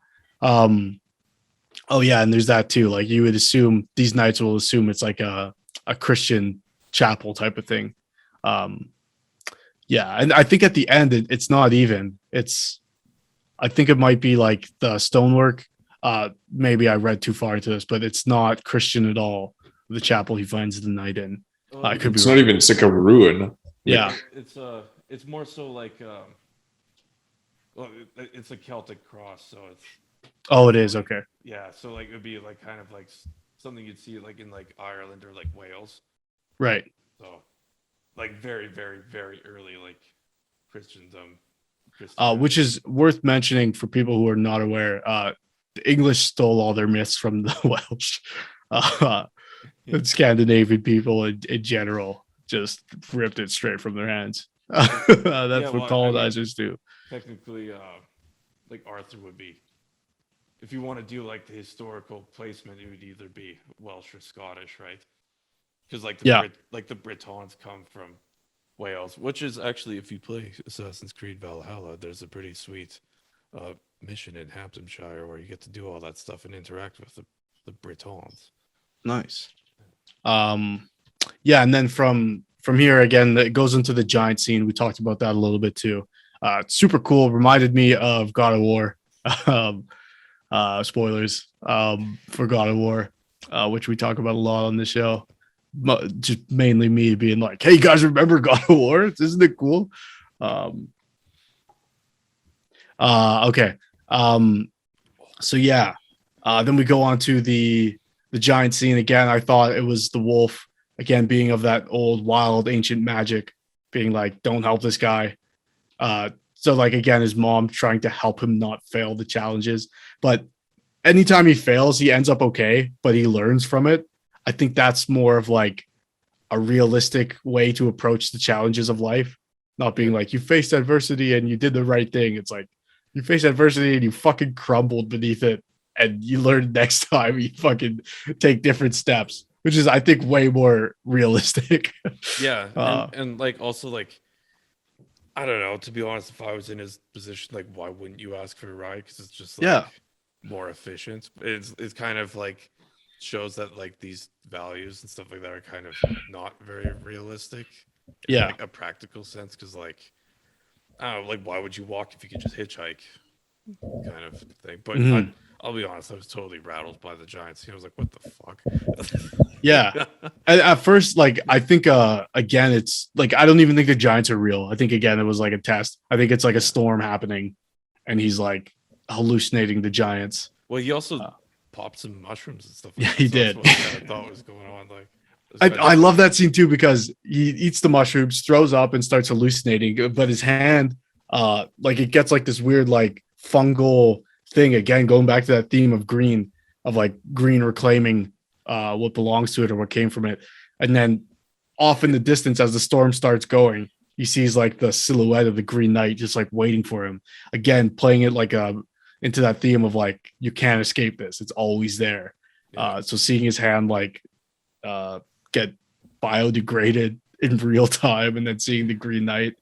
Oh yeah, and there's that too. Like you would assume these knights will assume it's like a Christian chapel type of thing. Yeah, and I think at the end it's not even. I think it might be like the stonework. Maybe I read too far into this, but it's not Christian at all. The chapel he finds the knight in. I could be It's wrong. not even. It's like a ruin. Yeah, It's more so like well, it's a Celtic cross, so it's. Oh, it is okay. Yeah, so like it would be like kind of like something you'd see like in like Ireland or like Wales. Right. So, like very, very, very early like Christendom. Which is worth mentioning for people who are not aware. The English stole all their myths from the Welsh. uh, the Scandinavian people in general just ripped it straight from their hands. That's Yeah, what well, I mean, colonizers do. technically, like Arthur would be. If you want to do like the historical placement, it would either be Welsh or Scottish, right? Because Yeah, like the Britons come from Wales, which is actually, if you play Assassin's Creed Valhalla, there's a pretty sweet uh, mission in Hamptonshire where you get to do all that stuff and interact with the Britons. nice. Um, yeah, and then from here again, it goes into the giant scene. We talked about that a little bit too. Super cool. Reminded me of God of War. um, spoilers for God of War, which we talk about a lot on the show. Just mainly me being like, "Hey, you guys, remember God of War? Isn't it cool?" Um, okay. So yeah. Then we go on to the giant scene again. I thought it was the wolf again, being of that old wild ancient magic, being like, "Don't help this guy." So like again, his mom trying to help him not fail the challenges, but anytime he fails, he ends up okay, but he learns from it. I think that's more of like a realistic way to approach the challenges of life, not being like you faced adversity and you did the right thing. It's like you faced adversity and you fucking crumbled beneath it, and you learn next time you fucking take different steps, which is I think way more realistic. Yeah, uh, and like also like I don't know. To be honest, if I was in his position, like why wouldn't you ask for a ride? Because it's just like yeah, more efficient. It's kind of like shows that like these values and stuff like that are kind of not very realistic in yeah. like a practical sense. Because like I don't know, like why would you walk if you could just hitchhike, kind of thing. But Mhm. I'll be honest, I was totally rattled by the Giants. I was like, what the fuck? Yeah. At first, like I think again, it's like I don't even think the Giants are real. I think again it was like a test. I think it's like a storm happening, and he's like hallucinating the Giants. Well, he also Uh, popped some mushrooms and stuff like yeah, that. he So that's did. what I kind of thought was going on. Like, I especially love that scene too because he eats the mushrooms, throws up, and starts hallucinating. But his hand, like it gets like this weird like fungal thing again, going back to that theme of green, of like green reclaiming what belongs to it or what came from it. And then off in the distance, as the storm starts going, he sees like the silhouette of the Green Knight just like waiting for him. Again, playing it like into that theme of like you can't escape this; it's always there. yeah, So seeing his hand like uh, get biodegraded in real time, and then seeing the Green Knight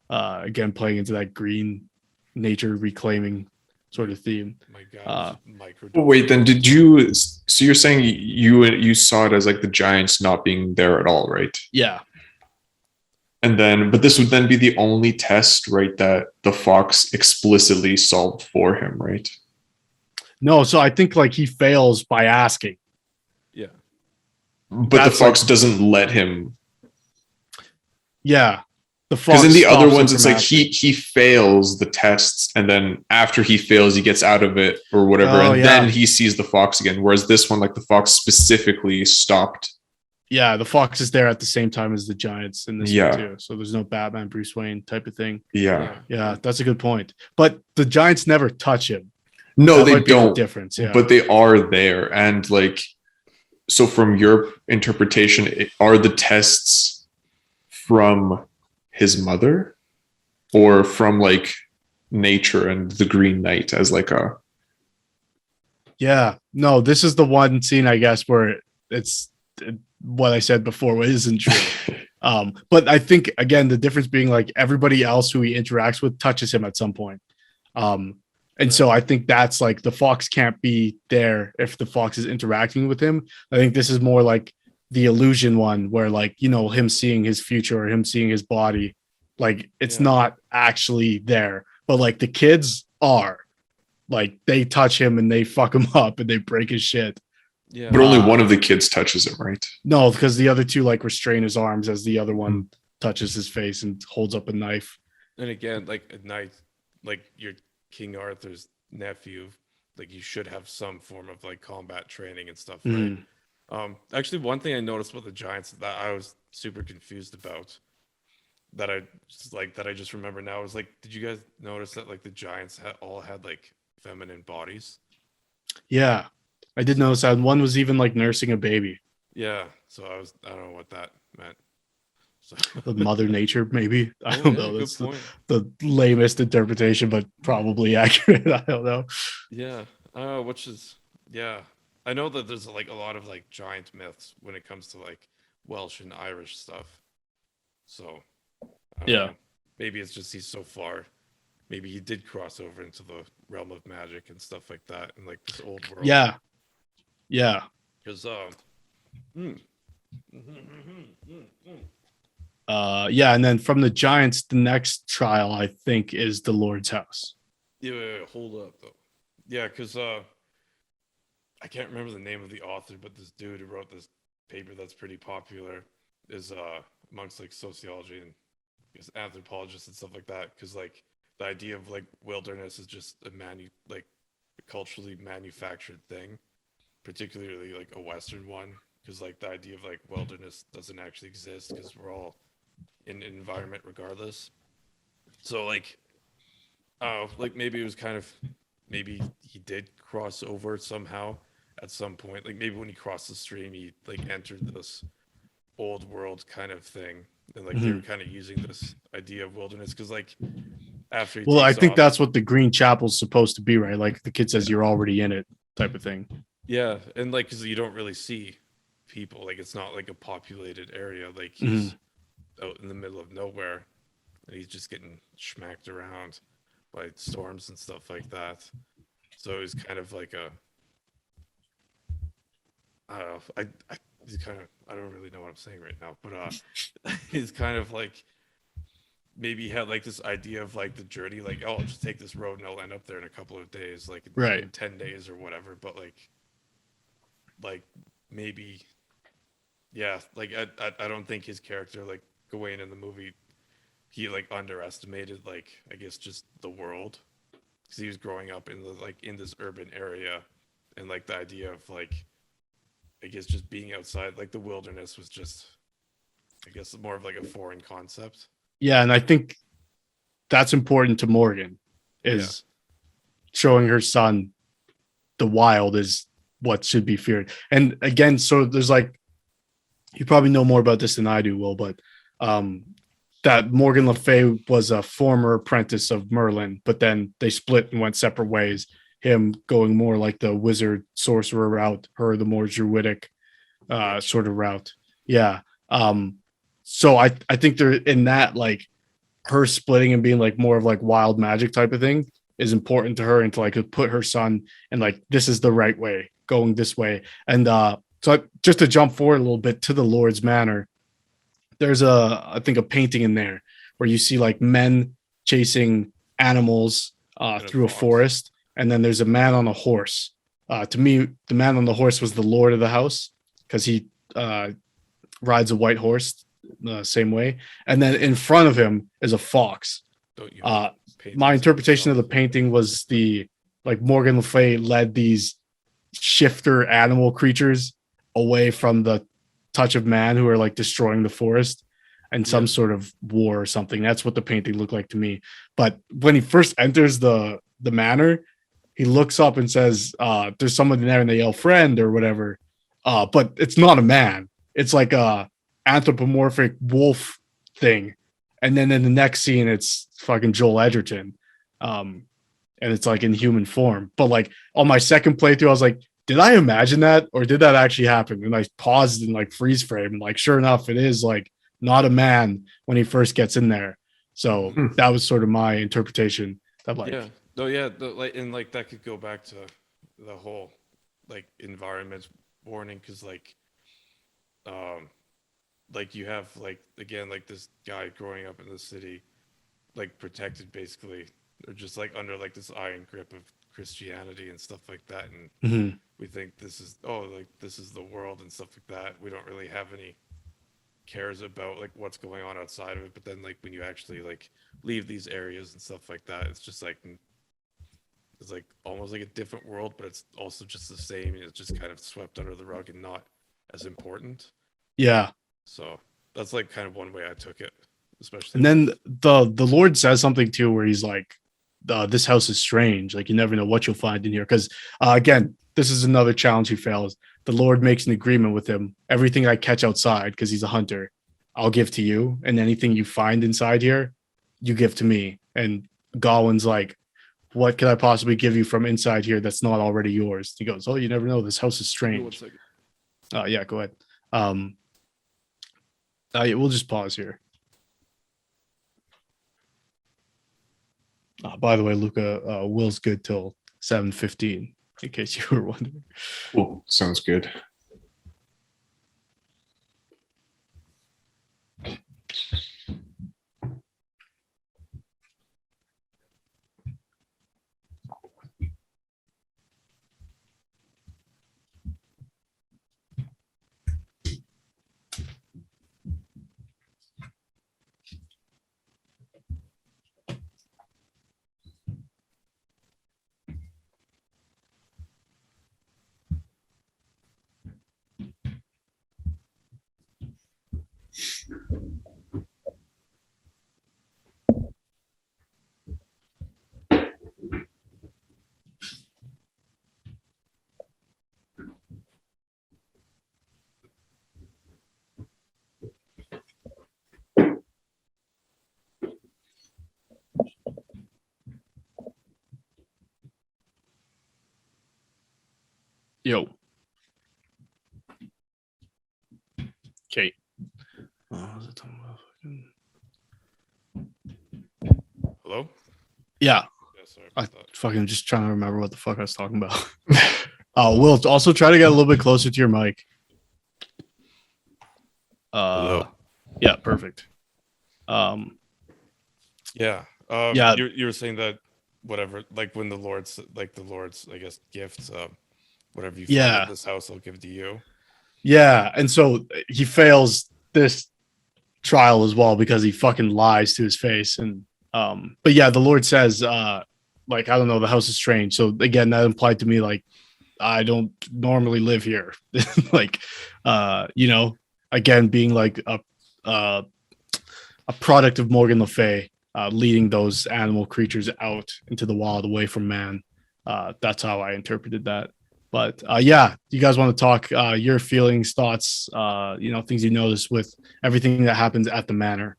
again playing into that green nature reclaiming sort of theme. my God, Uh, micro. Wait, then did you? So you're saying you saw it as like the Giants not being there at all, right? yeah, And then, but this would then be the only test, right, that the Fox explicitly solved for him, right? no, so I think like he fails by asking. Yeah, But That's the Fox like, doesn't let him. yeah, the Because fox in the other stops him ones, it's from like asking. he fails the tests, and then after he fails, he gets out of it or whatever, Oh and then yeah, he sees the Fox again. Whereas this one, like the Fox specifically stopped. yeah, the fox is there at the same time as the Giants in this one Yeah, too. So there's no Batman, Bruce Wayne type of thing. yeah. Yeah, that's a good point. But the Giants never touch him. No, That they might be the don't. difference. Yeah. But they are there, and like, so from your interpretation, are the tests from his mother or from like nature and the Green Knight as like a Yeah, no, this is the one scene I guess where it's what I said before isn't true. But I think again the difference being like everybody else who he interacts with touches him at some point. And so I think that's like the fox can't be there if the fox is interacting with him. I think this is more like the illusion one where like him seeing his future or him seeing his body, like it's Yeah. not actually there, but like the kids are. Like they touch him and they fuck him up and they break his shit. yeah. but only one of the kids touches him, right? No, because the other two like restrain his arms as the other one Mm. touches his face and holds up a knife. And again, like at night, like your King Arthur's nephew, like you should have some form of like combat training and stuff, right? Mm. Actually, one thing I noticed about the Giants that I was super confused about, that I just remember now was like, did you guys notice that like the Giants all had like feminine bodies? Yeah. I did notice that one was even like nursing a baby. Yeah. So I don't know what that meant. So The Mother Nature, maybe. I oh, don't yeah, know. good That's point. the lamest interpretation, but probably accurate. I don't know. Yeah. Which is yeah. I know that there's like a lot of like giant myths when it comes to like Welsh and Irish stuff. So I don't Yeah. know. Maybe it's just he's so far. Maybe he did cross over into the realm of magic and stuff like that in like this old world. Yeah. Yeah. Because hmm. Yeah, and then from the Giants, the next trial I think is the Lord's house. Yeah, hold up though. Yeah, because I can't remember the name of the author, but this dude who wrote this paper that's pretty popular is amongst like sociology and I guess anthropologists and stuff like that. Because like the idea of like wilderness is just like a culturally manufactured thing, particularly like a Western one. Because like the idea of like wilderness doesn't actually exist because we're all in an environment regardless. So like maybe it was kind of maybe he did cross over somehow at some point. Like maybe when he crossed the stream, he like entered this old world kind of thing, and like they were kind of using this idea of wilderness because like after he Well, I takes think off, that's what the Green Chapel's supposed to be, right? Like the kid says, you're already in it, type of thing. yeah, and like because you don't really see people, like it's not like a populated area, like he's out in the middle of nowhere, and he's just getting smacked around by storms and stuff like that. So he's kind of like a I don't know. He's kind of I don't really know what I'm saying right now, but he's kind of like maybe he had like this idea of like the journey, like oh I'll just take this road and I'll end up there in a couple of days, like Right. in 10 days or whatever. But like maybe yeah, like I don't think his character like Gawain in the movie he like underestimated like I guess just the world because he was growing up in the like in this urban area and like the idea of like I guess just being outside like the wilderness was just I guess more of like a foreign concept. Yeah, and I think that's important to Morgan is showing her son the wild is what should be feared. And again, so there's like you probably know more about this than I do, Will, but that Morgan Le Fay was a former apprentice of Merlin, but then they split and went separate ways. Him going more like the wizard sorcerer route, her the more druidic sort of route. Yeah. So I think they're in that like her splitting and being like more of like wild magic type of thing is important to her and to like put her son and like this is the right way, going this way. And so just to jump forward a little bit to the Lord's Manor, there's I think a painting in there where you see like men chasing animals through a forest, and then there's a man on a horse. To me, the man on the horse was the Lord of the house because he rides a white horse the same way, and then in front of him is a fox. My interpretation of the painting was the like Morgan Le Fay led these shifter animal creatures away from the touch of man who are like destroying the forest and some sort of war or something. That's what the painting looked like to me. But when he first enters the manor, he looks up and says, there's someone in there, and they yell friend or whatever. But it's not a man. It's like a anthropomorphic wolf thing. And then in the next scene, it's fucking Joel Edgerton. And it's like in human form. But like on my second playthrough, I was like, did I imagine that or did that actually happen? And I paused and like freeze frame. And like, sure enough, it is like not a man when he first gets in there. So that was sort of my interpretation. That like, yeah, no, yeah, like and like that could go back to the whole like environment warning because like you have like again like this guy growing up in the city, like protected basically, or just like under like this iron grip of Christianity and stuff like that, and we think this is like this is the world and stuff like that. We don't really have any cares about like what's going on outside of it, but then like when you actually like leave these areas and stuff like that, it's just like it's like almost like a different world, but it's also just the same. It's just kind of swept under the rug and not as important. yeah. So that's like kind of one way I took it, especially. And then the Lord says something too, where he's like, this house is strange. Like you never know what you'll find in here. Because again, this is another challenge he fails. The Lord makes an agreement with him. Everything I catch outside, because he's a hunter, I'll give to you, and anything you find inside here, you give to me. And Gawain's like, what could I possibly give you from inside here that's not already yours? He goes, oh, you never know. This house is strange. Yeah, go ahead. Yeah, we'll just pause here. By the way, Luca, Will's good till 7:15, in case you were wondering. Cool. Sounds good. Yo. Okay. Hello? Yeah. Sorry I about that. fucking just trying to remember what the fuck I was talking about. Will, also try to get a little bit closer to your mic. Hello. Yeah, perfect. Yeah. Yeah. You were saying that whatever, like when the Lord's, I guess, gifts, whatever you find in this house, I'll give to you. Yeah, and so he fails this trial as well because he fucking lies to his face. And but yeah, the Lord says, like, I don't know, the house is strange. So again, that implied to me like I don't normally live here. Like you know, again, being like a product of Morgan Le Fay, leading those animal creatures out into the wild away from man. That's how I interpreted that. But yeah, you guys want to talk your feelings, thoughts, things you notice with everything that happens at the manor.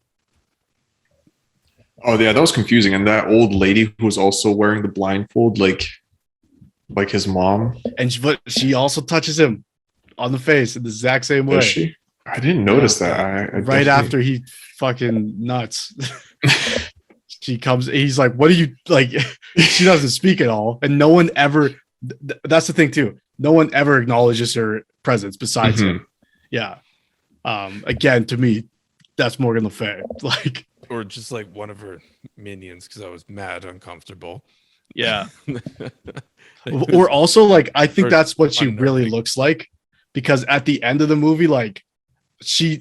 Oh yeah, that was confusing. And that old lady who was also wearing the blindfold, like his mom. And she also touches him on the face in the exact same way. Does she? I didn't notice that. I right after he fucking nuts. She comes, he's like, what are you like? She doesn't speak at all. And no one ever, that's the thing too. No one ever acknowledges her presence besides him. Yeah. Again, to me, that's Morgan Le Fay. Like, or just like one of her minions, because I was mad uncomfortable. Yeah. Or also, like, I think that's what she really looks like, because at the end of the movie, like,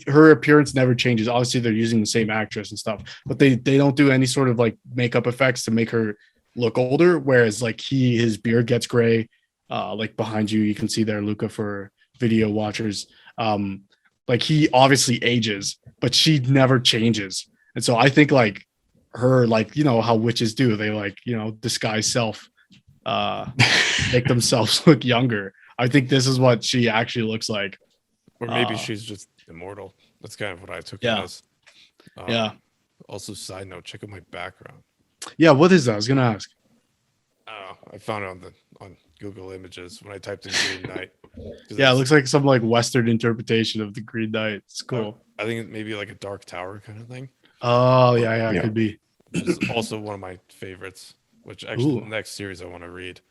her appearance never changes. Obviously, they're using the same actress and stuff, but they don't do any sort of like makeup effects to make her look older. Whereas, like, his beard gets gray. Like behind you can see there, Luca, for video watchers. Like, he obviously ages, but she never changes. And so I think like her, like, you know how witches do, they like, you know, disguise self, make themselves look younger. I think this is what she actually looks like. Or maybe she's just immortal. That's kind of what I took it as. Yeah. Also, side note, check out my background. Yeah, what is that? I was gonna ask. I found it on Google Images when I typed in Green Knight. Yeah, it looks like some like Western interpretation of the Green Knight. It's cool. I think it may be like a Dark Tower kind of thing. Oh yeah, it could be. Which is also one of my favorites. Which actually, the next series I want to read.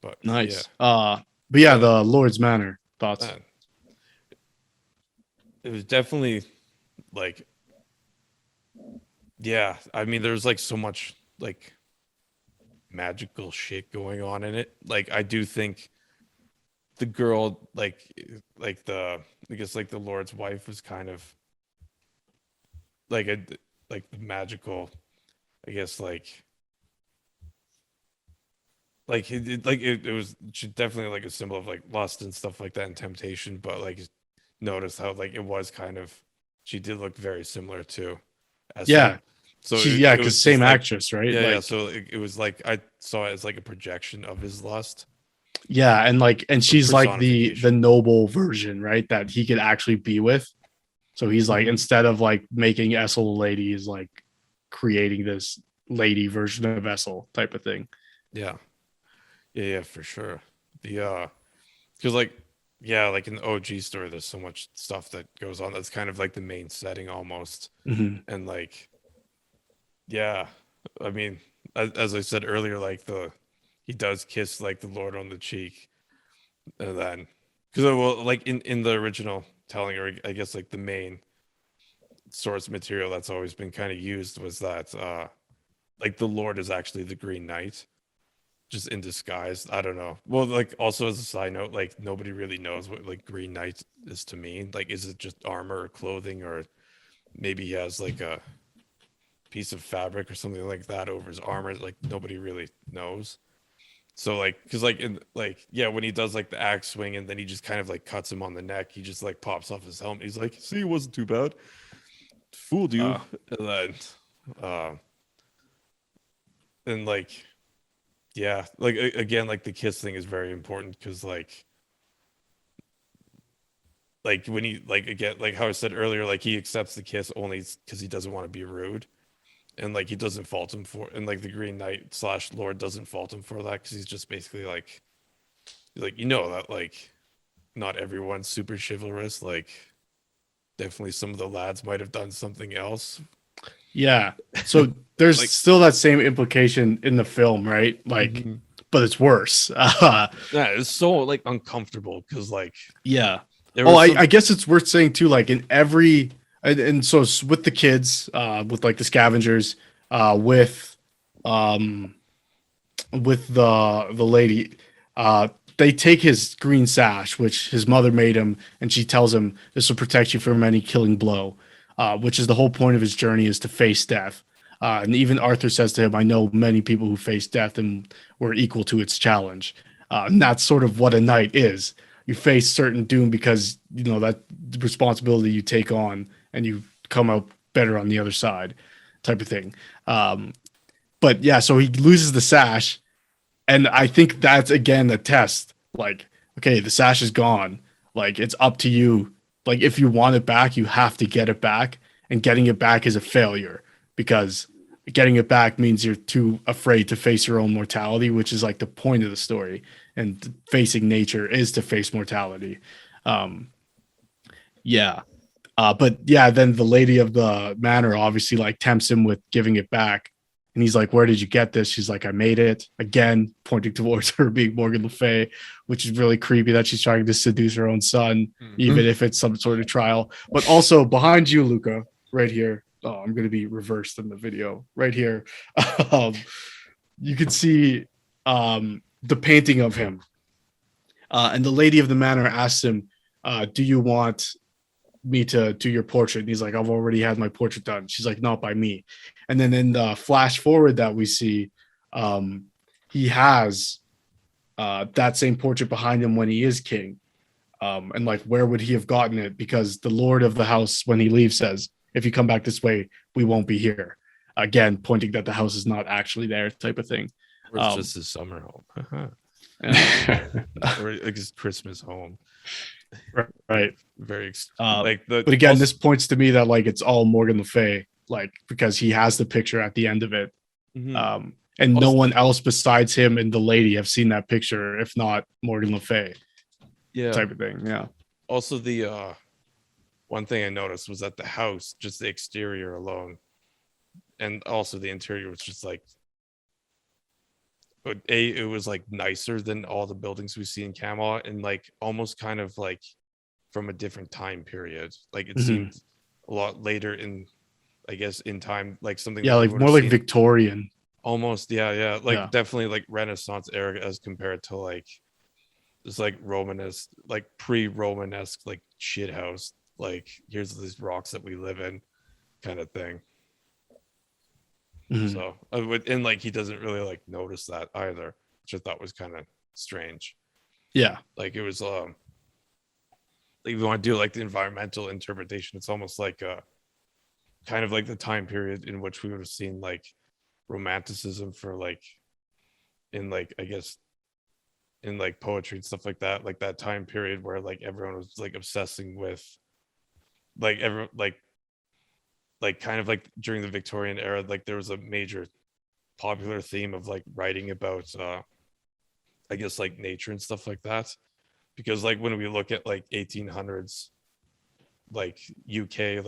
But nice. Yeah. But yeah, the Lord's Manor thoughts. It was definitely like, yeah. I mean, there's like so much like magical shit going on in it. Like, I do think the girl, like the, I guess like the Lord's wife was kind of like the magical, I guess it was definitely like a symbol of like lust and stuff like that and temptation, but like notice how like it was kind of, she did look very similar to so because same actress, right? Yeah, so it was like I saw it as like a projection of his lust. Yeah, and she's like the personification. noble version, right? That he could actually be with. So he's like, Mhm. instead of like making Essel a lady, he's like creating this lady version of Essel type of thing. Yeah. Yeah, for sure. The because like yeah, like in the OG story, there's so much stuff that goes on that's kind of like the main setting almost. Mm-hmm. And like yeah, I mean, as I said earlier, like the he does kiss like the Lord on the cheek, and then because well, like in the original telling, or I guess like the main source material that's always been kind of used was that like the Lord is actually the Green Knight, just in disguise. I don't know. Well, like also as a side note, like nobody really knows what like Green Knight is to mean. Like, is it just armor or clothing, or maybe he has like a piece of fabric or something like that over his armor? Like nobody really knows. So like, cause like in like yeah, when he does like the axe swing and then he just kind of like cuts him on the neck, he just like pops off his helmet. He's like, "See, it wasn't too bad. Fooled you." Uh, And then, uh, and like yeah, like again, like the kiss thing is very important because like when he like again like how I said earlier, like he accepts the kiss only because he doesn't want to be rude, and like he doesn't fault him for, and like the Green Knight slash Lord doesn't fault him for that because he's just basically like that like not everyone's super chivalrous. Like definitely some of the lads might have done something else. yeah. So there's Like still that same implication in the film, right? Like, mhm. but it's worse. Yeah, it's so like uncomfortable because like Yeah. there Oh, was I some. guess it's worth saying too, like in every, and so with the kids, with like the scavengers, with, um, with the lady, uh, they take his green sash, which his mother made him, and she tells him this will protect you from any killing blow, which is the whole point of his journey is to face death. And even Arthur says to him, "I know many people who face death and were equal to its challenge." And that's sort of what a knight is. You face certain doom because you know that responsibility you take on, and you come out better on the other side, type of thing. But yeah, so he loses the sash, and I think that's again a test. Like, okay, the sash is gone. Like, it's up to you. Like, if you want it back, you have to get it back. And getting it back is a failure because getting it back means you're too afraid to face your own mortality, which is like the point of the story. And facing nature is to face mortality. Um, yeah. But yeah, then the lady of the manor obviously like tempts him with giving it back. And he's like, "Where did you get this?" She's like, "I made it." Again, pointing towards her being Morgan Le Fay, which is really creepy that she's trying to seduce her own son, Mhm. even if it's some sort of trial. But also behind you, Luca, right here. Oh, I'm going to be reversed in the video. Right here. um, you can see the painting of him. And the lady of the manor asks him, "Do you want me to do your portrait?" And he's like, "I've already had my portrait done." She's like, "Not by me." And then in the flash forward that we see, um, he has that same portrait behind him when he is king. And like, where would he have gotten it? Because the lord of the house, when he leaves, says, "If you come back this way, we won't be here." Again, pointing that the house is not actually there, type of thing. Or it's Um, just his summer home. yeah, Or like his Christmas home. right. Very Uh, like the but again, also. this points to me that like it's all Morgan Le Fay, like because he has the picture at the end of it. Mhm. And no Also, one else besides him and the lady have seen that picture, if not Morgan Le Fay, yeah. type of thing. Yeah. Also, the one thing I noticed was that the house, just the exterior alone, and also the interior was just like it was like nicer than all the buildings we see in Camelot, and like almost kind of like from a different time period. Like it Mhm. seemed a lot later in, I guess, in time, like something Yeah, that we like would have more like seen Victorian. almost. Yeah, yeah, like Yeah. definitely like Renaissance era as compared to like just like Romanesque, like pre-Romanesque, like shit house. Like here's these rocks that we live in, kind of thing. Mhm. So I would, and like he doesn't really like notice that either, which I thought was kind of strange. Yeah. Like it was like if you want to do like the environmental interpretation, it's almost like kind of like the time period in which we would have seen like romanticism for like in like I guess in like poetry and stuff like that time period where like everyone was like obsessing with like like kind of like during the Victorian era, like there was a major popular theme of like writing about I guess like nature and stuff like that. Because like when we look at like 1800s like UK,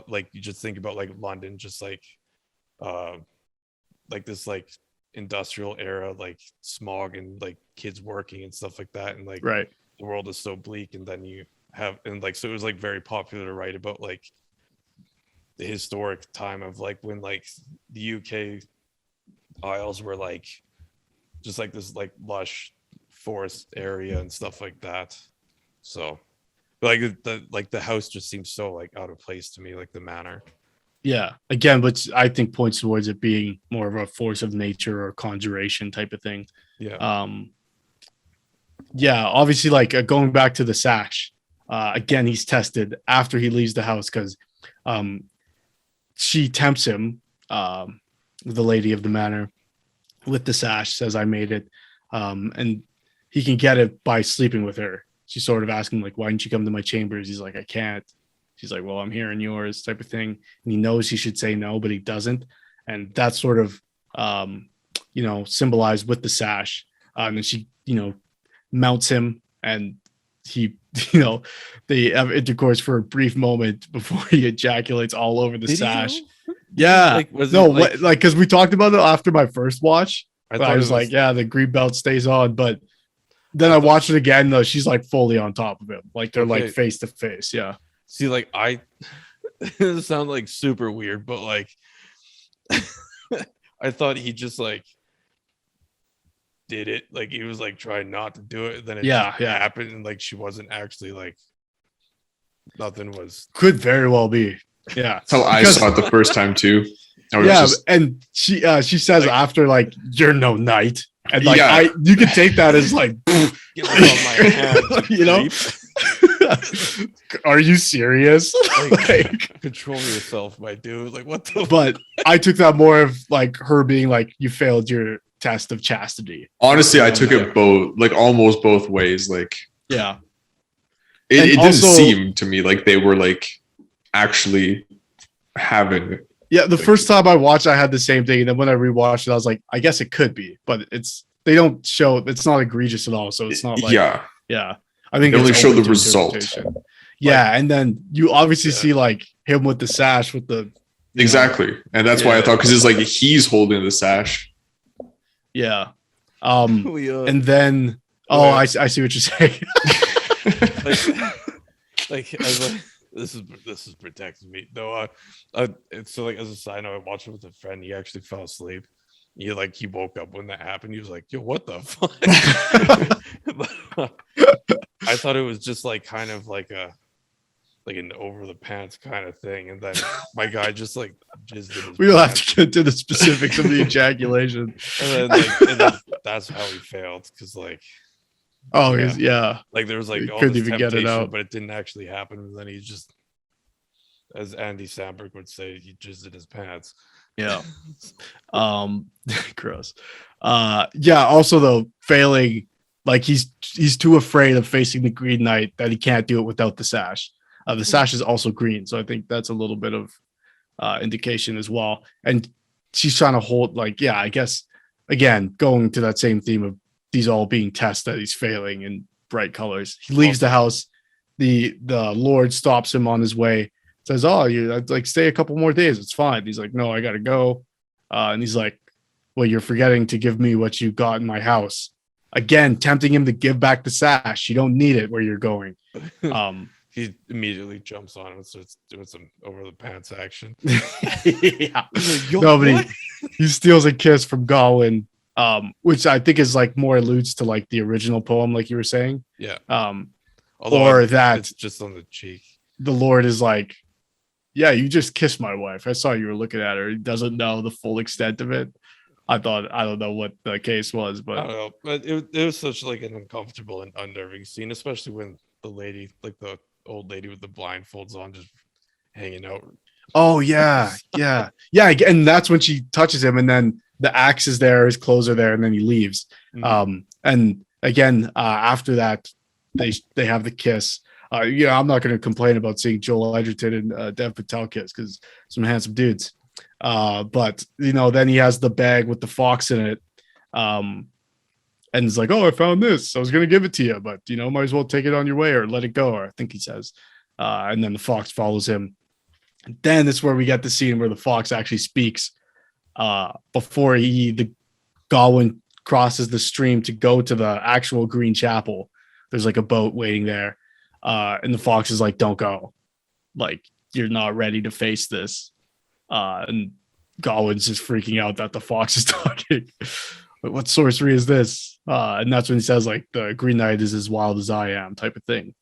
like you just think about like London, just like this like industrial era, like smog and like kids working and stuff like that, and like Right. the world is so bleak. And then you have, and like so it was like very popular to write about like the historic time of like when like the UK Isles were like just like this like lush forest area and stuff like that. So like the house just seems so like out of place to me, like the manor. Yeah. Again, which I think points towards it being more of a force of nature or conjuration type of thing. Yeah. Yeah, obviously, like going back to the sash, again, he's tested after he leaves the house because she tempts him, the lady of the manor, with the sash, says, I made it. And he can get it by sleeping with her. She's sort of asking, like, why didn't you come to my chambers? He's like, I can't. She's like, well, I'm here in yours, type of thing. And he knows he should say no, but he doesn't. And that's sort of, symbolized with the sash. And then she, mounts him, and he, they have intercourse for a brief moment before he ejaculates all over the sash. Yeah. Like, was no, it, like, what, like, because we talked about it after my first watch. I was it like, yeah, the green belt stays on. But then I watched it again, though. She's like fully on top of him. Like they're like face to face. Yeah. See, like it sounds like super weird, but like I thought he just like did it, like he was like trying not to do it, then it happened, and like she wasn't actually like, nothing was. Could very well be. Yeah. That's how I saw it the first time too. And she says like, after, like, you're no knight, and like you can take that as like get on my hands, are you serious? Like, control yourself, my dude. Like, what the? But I took that more of like her being like, you failed your test of chastity. Honestly, I took it both, like almost both ways. Like, yeah, it didn't seem to me like they were like actually having. Yeah, the first time I watched, I had the same thing, and then when I rewatched it, I was like, I guess it could be, but they don't show. It's not egregious at all, so it's not like yeah. I think they only show the result. Yeah, and then you obviously see like him with the sash with the exactly, and that's why I thought, because it's like he's holding the sash. Yeah, and then I see what you're saying. This is protecting me. No, so like as a side note, I watched it with a friend. He actually fell asleep. He woke up when that happened. He was like, "Yo, what the fuck?" I thought it was just like kind of like an over the pants kind of thing, and then my guy just like jizzed in his We'll have to get to the specifics of the ejaculation. And then that's how he failed, because like. Like there was like all couldn't this even get it out, but it didn't actually happen. And then he just, as Andy Samberg would say, he jizzed in his pants. Yeah. Gross. Also though, failing, like he's too afraid of facing the Green Knight that he can't do it without the sash. The sash is also green, so I think that's a little bit of indication as well. And she's trying to hold, like, I guess again going to that same theme of these all being tests that he's failing in bright colors. He leaves the house. The Lord stops him on his way, says, "Oh, you like stay a couple more days. It's fine." He's like, "No, I gotta go." And he's like, "Well, you're forgetting to give me what you got in my house." Again, tempting him to give back the sash. You don't need it where you're going. He immediately jumps on him and starts doing some over the pants action. Yeah. Like, he steals a kiss from Gawain. Which I think is like more alludes to like the original poem, like you were saying. Yeah. Or that it's just on the cheek. The Lord is like, yeah, you just kissed my wife. I saw you were looking at her. He doesn't know the full extent of it. I don't know what the case was, but I don't know. But it was such like an uncomfortable and unnerving scene, especially when the lady, like the old lady with the blindfolds on, just hanging out. Oh yeah. And that's when she touches him, and then the axe is there, his clothes are there, and then he leaves. Mm-hmm. And again, after that, they have the kiss. I'm not going to complain about seeing Joel Edgerton and Dev Patel kiss because some handsome dudes. But then he has the bag with the fox in it, and it's like, oh, I found this. I was going to give it to you, but might as well take it on your way or let it go. Or I think he says, and then the fox follows him. And then it's where we get the scene where the fox actually speaks before the Gawain crosses the stream to go to the actual Green Chapel. There's like a boat waiting there. And the fox is like, don't go. Like, you're not ready to face this. And Gawain's just freaking out that the fox is talking. What sorcery is this? And that's when he says, like, the Green Knight is as wild as I am type of thing.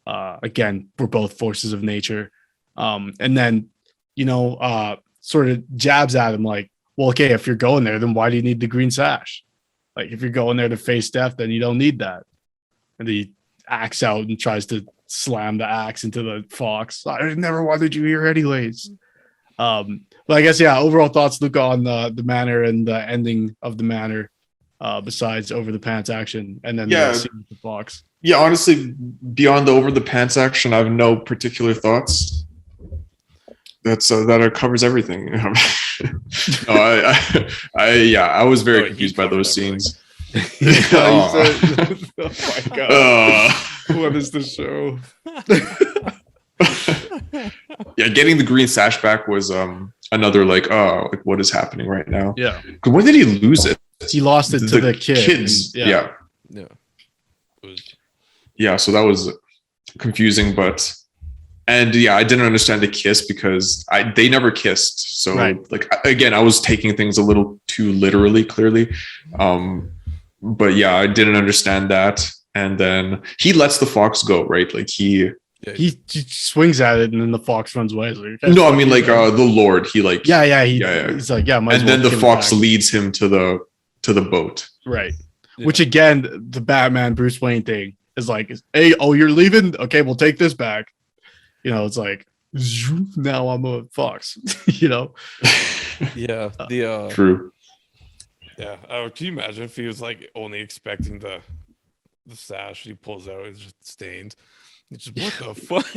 Again, we're both forces of nature. And then, sort of jabs at him like, well, okay, if you're going there, then why do you need the green sash? Like, if you're going there to face death, then you don't need that. And he axe out and tries to slam the axe into the fox. I never wanted you here anyways. But I guess, overall thoughts, Luca, on the manor and the ending of the manor, besides over the pants action and then the scene with the fox. Yeah, honestly, beyond the over the pants action, I have no particular thoughts. That covers everything. I was very confused by those scenes. Oh my god! What is the show? Yeah, getting the green sash back was another like what is happening right now? Yeah. When did he lose it? He lost it to the kids. Yeah. Yeah. So that was confusing, but. And I didn't understand the kiss because they never kissed. So like, again, I was taking things a little too literally, clearly. But I didn't understand that. And then he lets the fox go, right? Like he swings at it and then the fox runs away. Like, no, I mean like the Lord, he like, he's like, and then the fox leads him to the boat. Right. Yeah. Which again, the Batman Bruce Wayne thing is like, hey, you're leaving. Okay, we'll take this back. It's like, now I'm a fox, Yeah. True. Yeah. Can you imagine if he was like only expecting the sash he pulls out is just stained? It's just, what the fuck?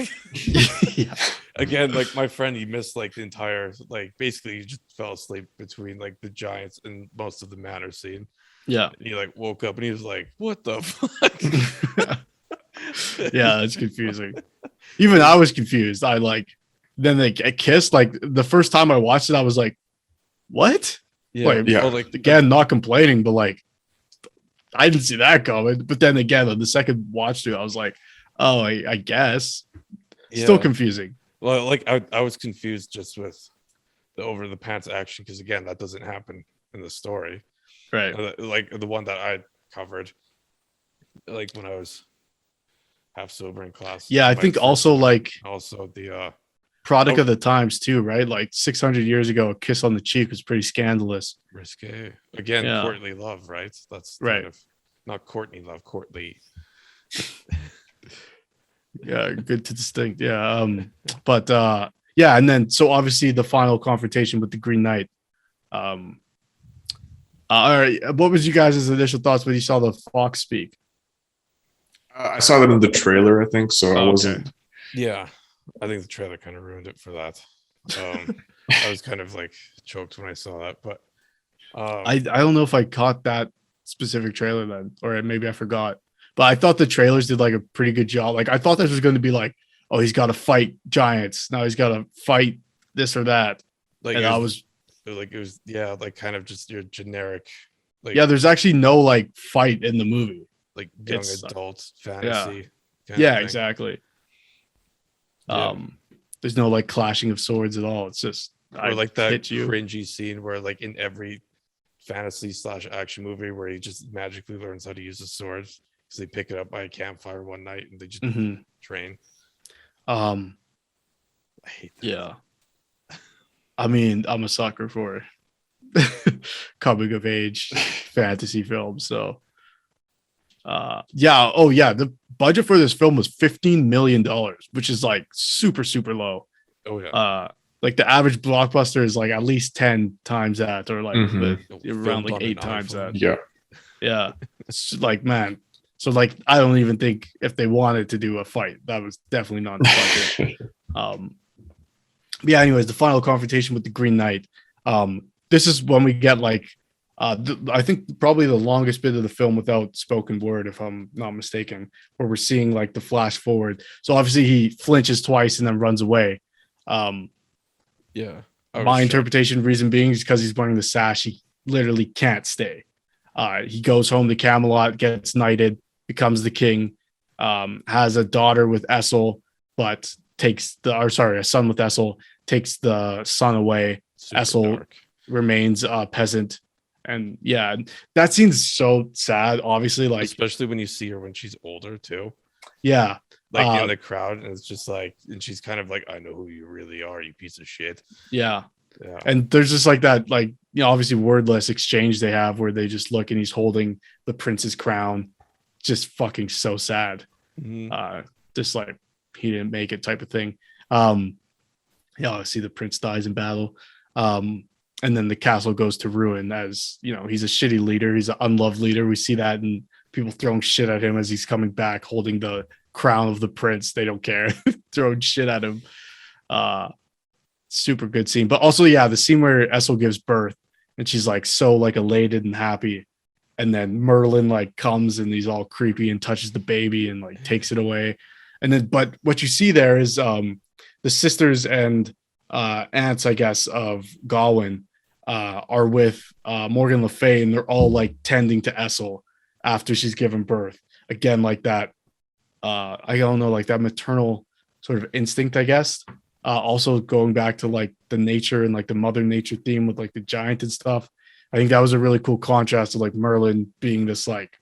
Yeah. Again, like my friend, he missed like the entire, like basically he just fell asleep between like the giants and most of the manor scene. Yeah. And he like woke up and he was like, what the fuck? Yeah, it's confusing. Even I was confused. Then they kissed. Like the first time I watched it, I was like, what? Yeah. Well, like, again, not complaining, but like, I didn't see that coming. But then again, on the second watch through, I was like, oh, I guess. Still confusing. Well, like I was confused just with the over the pants action because again, that doesn't happen in the story. Right. Like the one that I covered, like when I was half sober in class. Yeah, I think also like the product of the times too, right? Like 600 years ago, a kiss on the cheek was pretty scandalous. Risque. Again, courtly love, right? That's right. Kind of, not Courtney love, courtly. Yeah, good to distinct. Yeah. But and then so obviously the final confrontation with the Green Knight. All right. What was you guys' initial thoughts when you saw the fox speak? I saw that in the trailer, I think, so I wasn't. Yeah, I think the trailer kind of ruined it for that. I was kind of like choked when I saw that, but I don't know if I caught that specific trailer then, or maybe I forgot. But I thought the trailers did like a pretty good job. Like I thought this was going to be like, oh, he's got to fight giants. Now he's got to fight this or that. Like and it was like kind of just your generic. Like, there's actually no like fight in the movie. Like young adult fantasy. Yeah, exactly. There's no like clashing of swords at all. It's just or like that cringy scene where like in every fantasy / action movie where he just magically learns how to use a sword because they pick it up by a campfire one night and they just train. I hate that. Yeah. I mean, I'm a sucker for coming of age fantasy films, so the budget for this film was $15 million, which is like super low. Like the average blockbuster is like at least 10 times that, or like around like 8 times that. Yeah It's like, man, So like, I don't even think if they wanted to do a fight, that was definitely not in the budget. Yeah. Anyways, the final confrontation with the Green Knight. This is when we get like, I think probably the longest bit of the film without spoken word, if I'm not mistaken, where we're seeing like the flash forward. So obviously he flinches twice and then runs away. Yeah. My interpretation, reason being, is because he's wearing the sash. He literally can't stay. He goes home to Camelot, gets knighted, becomes the king, has a daughter with Essel, but a son with Essel, takes the son away. Super Essel dark. remains a peasant. And yeah, that scene's so sad, obviously. Like, especially when you see her when she's older too. Yeah. Like in the crowd, and it's just like, and she's kind of like, I know who you really are, you piece of shit. Yeah. Yeah. And there's just like that, like, you know, obviously wordless exchange they have where they just look and he's holding the prince's crown. Just fucking so sad. Just like he didn't make it type of thing. Yeah, I see the prince dies in battle. And then the castle goes to ruin, as you know, he's a shitty leader, he's an unloved leader. We see that, and people throwing shit at him as he's coming back holding the crown of the prince. They don't care. Throwing shit at him. Super good scene. But also, yeah, the scene where Essel gives birth and she's like so like elated and happy, and then Merlin like comes and he's all creepy and touches the baby and like takes it away. And then, but what you see there is the sisters and aunts, I guess, of Gawain are with Morgan Le Fay, and they're all like tending to Essel after she's given birth. Again, like that, I don't know, like that maternal sort of instinct, I guess. Also going back to like the nature and like the mother nature theme with like the giant and stuff. I think that was a really cool contrast to like Merlin being this like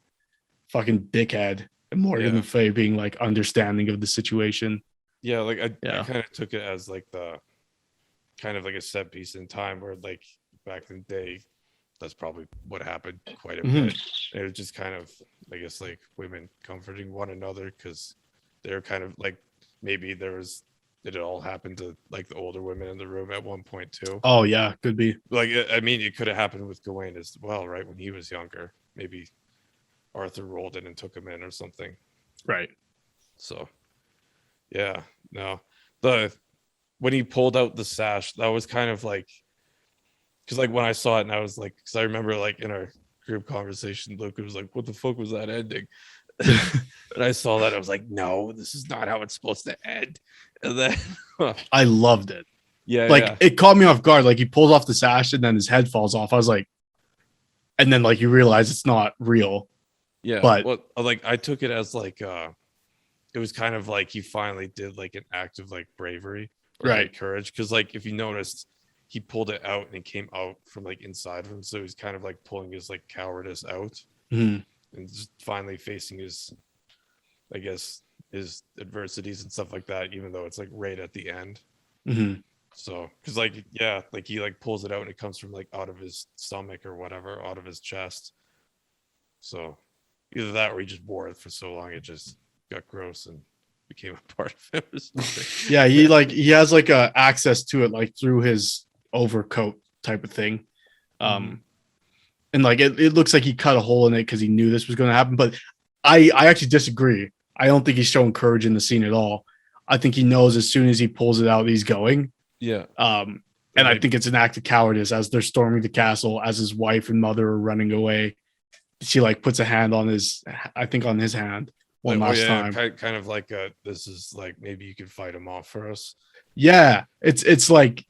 fucking dickhead and Morgan Le Fay being like understanding of the situation. Yeah, like I kind of took it as like the kind of like a set piece in time where like back in the day, that's probably what happened quite a bit. It was just kind of, I guess, like women comforting one another because they're kind of like, maybe did it all happen to like the older women in the room at one point too? Oh yeah, could be. Like, I mean, it could have happened with Gawain as well, right? When he was younger, maybe Arthur rolled in and took him in or something. Right. So, yeah, no, when he pulled out the sash, that was kind of like, because like when I saw it, and I was like, because I remember like in our group conversation, Luke was like, "What the fuck was that ending?" And I saw that, I was like, "No, this is not how it's supposed to end." And then I loved it. Yeah, like it caught me off guard. Like he pulls off the sash and then his head falls off. I was like, and then like you realize it's not real. Yeah, but well, like I took it as like it was kind of like he finally did like an act of like bravery or right, like courage, because like if you noticed, he pulled it out and it came out from like inside of him, so he's kind of like pulling his like cowardice out and just finally facing his, I guess, his adversities and stuff like that, even though it's like right at the end. So because like like he like pulls it out and it comes from like out of his stomach or whatever, out of his chest. So either that or he just wore it for so long it just got gross and became a part of him or something. Yeah, he has like a access to it like through his overcoat type of thing. And like it looks like he cut a hole in it because he knew this was going to happen. But I actually disagree. I don't think he's showing courage in the scene at all. I think he knows as soon as he pulls it out, he's going. Yeah. And I think it's an act of cowardice as they're storming the castle, as his wife and mother are running away. She like puts a hand on his hand one last time. Kind of like this is like, maybe you could fight him off for us. Yeah, it's like,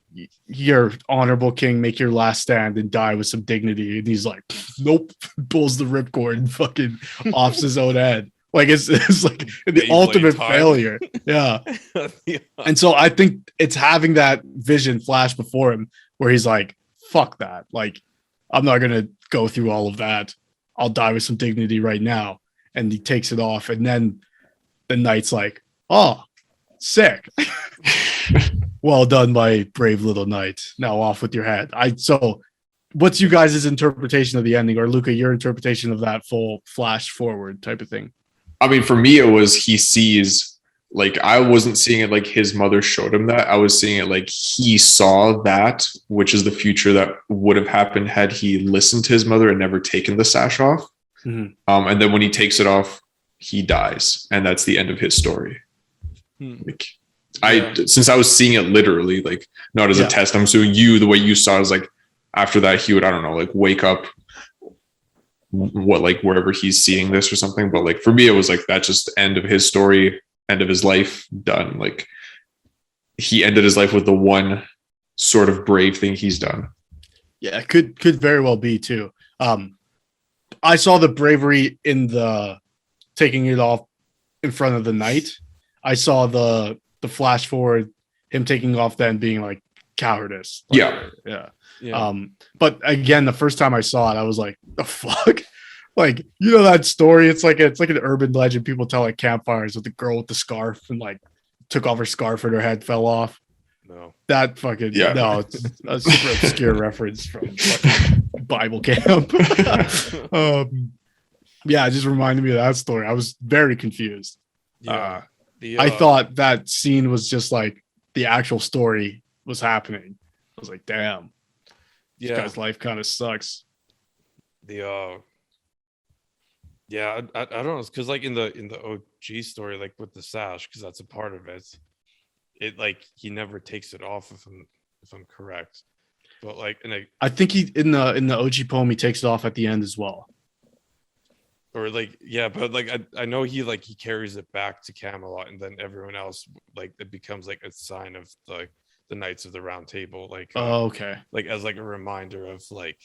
you're honorable king, make your last stand and die with some dignity. And he's like, nope, pulls the ripcord and fucking offs his own head. Like it's like the ultimate failure. Yeah. And so I think it's having that vision flash before him where he's like, fuck that. Like, I'm not going to go through all of that. I'll die with some dignity right now. And he takes it off. And then the knight's like, oh, sick. Well done, my brave little knight. Now off with your head. So what's you guys' interpretation of the ending, or Luca, your interpretation of that full flash forward type of thing? I mean, for me, it was he sees, like, I wasn't seeing it like his mother showed him that. I was seeing it like he saw that, which is the future that would have happened had he listened to his mother and never taken the sash off. And then when he takes it off, he dies, and that's the end of his story. Like, Yeah. since I was seeing it literally, like not as a test, I'm assuming the way you saw it is like after that he would, I don't know, like wake up like wherever he's seeing this or something. But like for me, it was like that just end of his story, end of his life, done. Like he ended his life with the one sort of brave thing he's done. Yeah, it could very well be too. I saw the bravery in the taking it off in front of the knight. I saw the flash forward, him taking off then being like cowardice. Like, yeah. But again, the first time I saw it, I was like, the fuck? Like, you know that story? It's like an urban legend people tell at campfires with the girl with the scarf and like took off her scarf and her head fell off. No. That fucking no, it's a super obscure reference from fucking Bible camp. Yeah, it just reminded me of that story. I was very confused. Yeah. I thought that scene was just like the actual story was happening. I was like, damn. This guy's life kind of sucks. I don't know, because like in the OG story, like with the sash, because that's a part of it. It like he never takes it off if I'm correct. But like I think he in the OG poem he takes it off at the end as well. Or like but like I know he carries it back to Camelot, and then everyone else like it becomes like a sign of like the Knights of the Round Table, like okay, like as like a reminder of like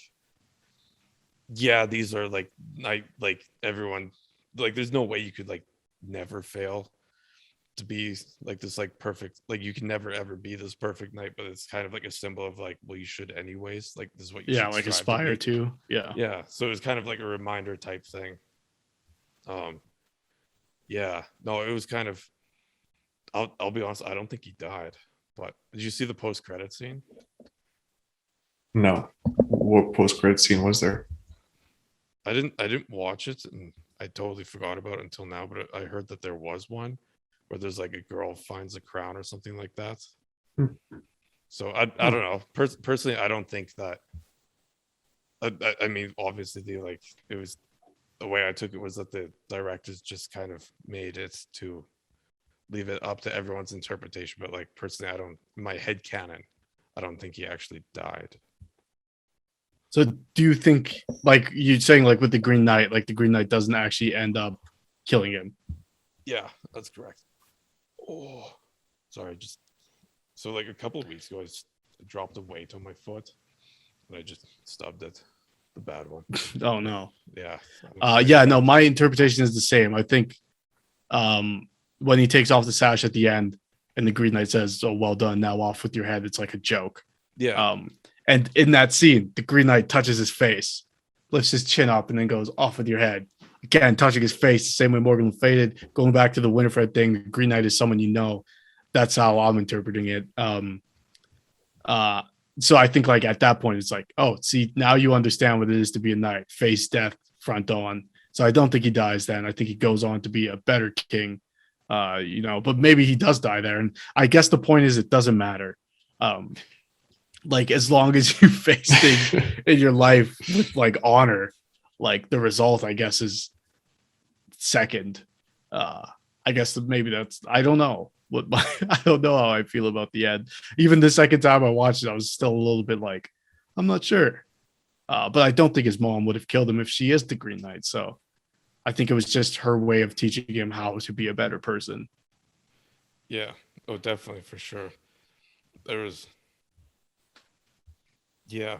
these are like everyone, like there's no way you could like never fail to be like this like perfect, like you can never ever be this perfect knight, but it's kind of like a symbol of like, well, you should anyways, like this is what you should like aspire to. So it was kind of like a reminder type thing. No, it was kind of, I'll be honest, I don't think he died. But did you see the post-credit scene? No. What post-credit scene was there? I didn't watch it, and I totally forgot about it until now, but I heard that there was one where there's like a girl finds a crown or something like that. So I don't know. Personally, I don't think that. I mean, obviously, it was the way I took it was that the directors just kind of made it to leave it up to everyone's interpretation. But like personally, in my head canon, I don't think he actually died. So do you think, like you're saying, like with the Green Knight, like the Green Knight doesn't actually end up killing him? Yeah, that's correct. Oh, sorry. So like a couple of weeks ago, I dropped a weight on my foot, and I just stubbed it. The bad one. Oh no. Yeah. No, my interpretation is the same. I think when he takes off the sash at the end and the Green Knight says, "Oh, well done, now off with your head," it's like a joke. Yeah. And in that scene, the Green Knight touches his face, lifts his chin up, and then goes, "Off with your head." Again, touching his face, the same way Morgan faded. Going back to the Winifred thing, the Green Knight is someone you know. That's how I'm interpreting it. So I think like at that point, it's like, oh, see, now you understand what it is to be a knight, face death, front on. So I don't think he dies then. I think he goes on to be a better king, but maybe he does die there. And I guess the point is it doesn't matter. Like as long as you face things in your life with like honor, like the result, I guess, is second. I guess maybe that's, I don't know. I don't know how I feel about the end. Even the second time I watched it, I was still a little bit like, I'm not sure. But I don't think his mom would have killed him if she is the Green Knight. So I think it was just her way of teaching him how to be a better person. Yeah. Oh, definitely, for sure. There was. Yeah.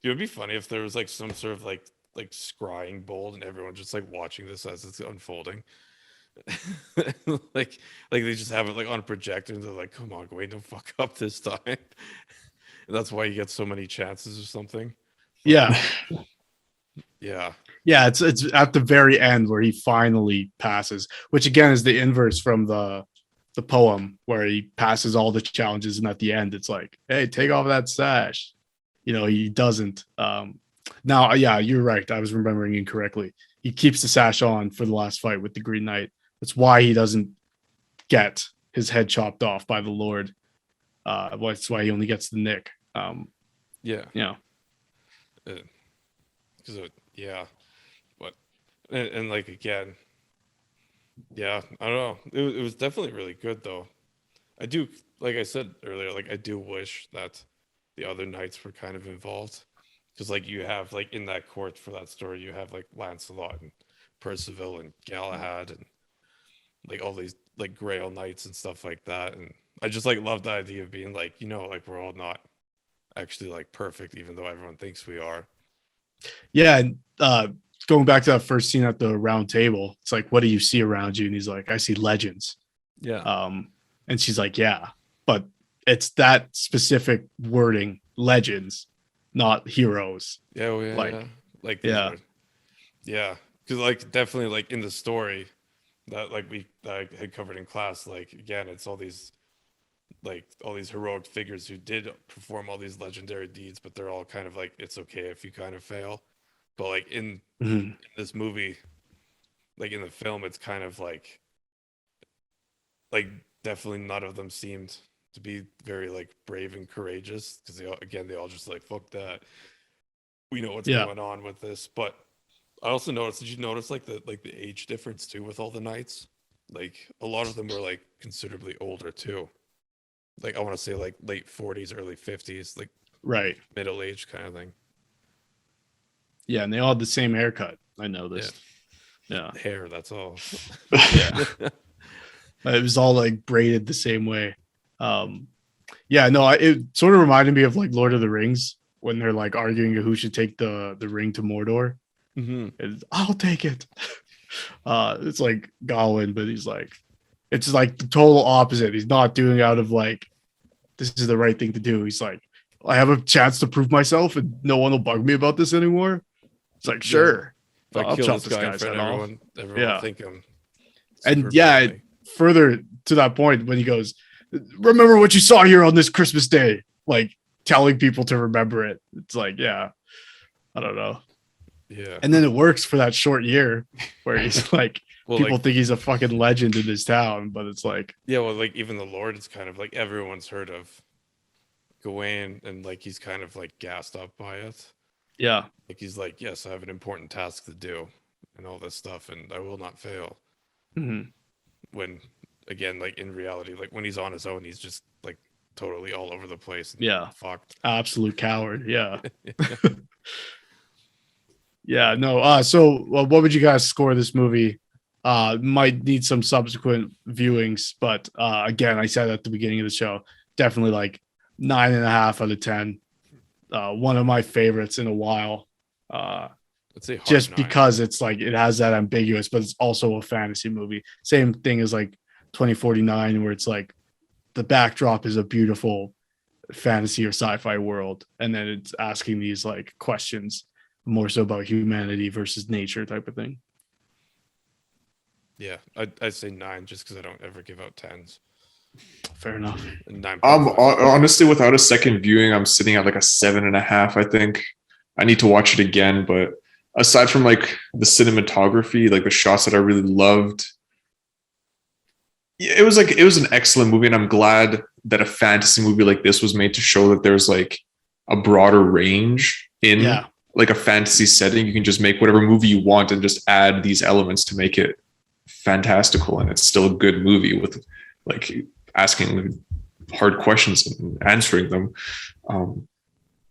It would be funny if there was like some sort of like scrying bold and everyone just like watching this as it's unfolding. like they just have it like on a projector and they're like, come on, wait, don't fuck up this time. And that's why you get so many chances or something. Yeah. Yeah. It's at the very end where he finally passes, which again is the inverse from the poem where he passes all the challenges and at the end it's like, hey, take off that sash. He doesn't. Now, you're right. I was remembering incorrectly. He keeps the sash on for the last fight with the Green Knight. That's why he doesn't get his head chopped off by the Lord. That's why he only gets the nick. But and like again, Yeah, I don't know. It was definitely really good though. I do, like I said earlier, like I do wish that the other knights were kind of involved, because like you have like in that court for that story, you have like Lancelot and Percival and Galahad and like all these like Grail knights and stuff like that. And I just like love the idea of being like, like we're all not actually like perfect, even though everyone thinks we are. Yeah, and going back to that first scene at the round table, it's like, what do you see around you? And he's like, I see legends. Yeah. And she's like, yeah, but it's that specific wording, legends, not heroes. Yeah, well, yeah, Like, yeah. Like yeah. Yeah, because like definitely like in the story that like we had covered in class, like again, it's all these heroic figures who did perform all these legendary deeds, but they're all kind of like it's okay if you kind of fail. But like in this movie, like in the film, it's kind of like definitely none of them seemed to be very like brave and courageous, because they all just like fuck that. We know what's Yeah. going on with this. But I also noticed, did you notice like the age difference too with all the knights? Like a lot of them were like considerably older too. Like I want to say like late 40s, early 50s, like Right. middle age kind of thing. Yeah, and they all had the same haircut. I noticed. Yeah. Hair, that's all. Yeah. It was all like braided the same way. Yeah, no, it sort of reminded me of like Lord of the Rings when they're like arguing who should take the ring to Mordor. I'll take it. It's like Gawain, but he's like, it's like the total opposite. He's not doing out of like, this is the right thing to do. He's like, I have a chance to prove myself and no one will bug me about this anymore. It's like, sure. If I I'll kill chop this guy in front of head off. everyone Yeah. will think I'm And super yeah, manly. further to that point, when he goes, remember what you saw here on this Christmas day, like telling people to remember it. It's like, yeah, I don't know. Yeah. And then it works for that short year where he's like, Well, people like, think he's a fucking legend in this town, but it's like, yeah, well, like even the Lord is kind of like everyone's heard of Gawain, and like he's kind of like gassed up by it. yeah, Like he's like, yes, I have an important task to do and all this stuff, and I will not fail. mm-hmm. When again, like in reality, like when he's on his own, he's just like totally all over the place. And Yeah. fucked. Absolute coward. Yeah. Yeah, no. So what would you guys score this movie? Might need some subsequent viewings, but again, I said at the beginning of the show, definitely like 9.5 out of 10. One of my favorites in a while. Let's say hard Just 9. because it's like it has that ambiguous, but it's also a fantasy movie. Same thing as like 2049, where it's like the backdrop is a beautiful fantasy or sci-fi world, and then it's asking these like questions more so about humanity versus nature type of thing. Yeah, I'd say 9 just because I don't ever give out 10s. Fair enough. 9. Honestly, without a second viewing, I'm sitting at like a 7.5. I think I need to watch it again, but aside from like the cinematography, like the shots that I really loved, it was an excellent movie, and I'm glad that a fantasy movie like this was made to show that there's like a broader range in like a fantasy setting. You can just make whatever movie you want and just add these elements to make it fantastical, and it's still a good movie with like asking hard questions and answering them.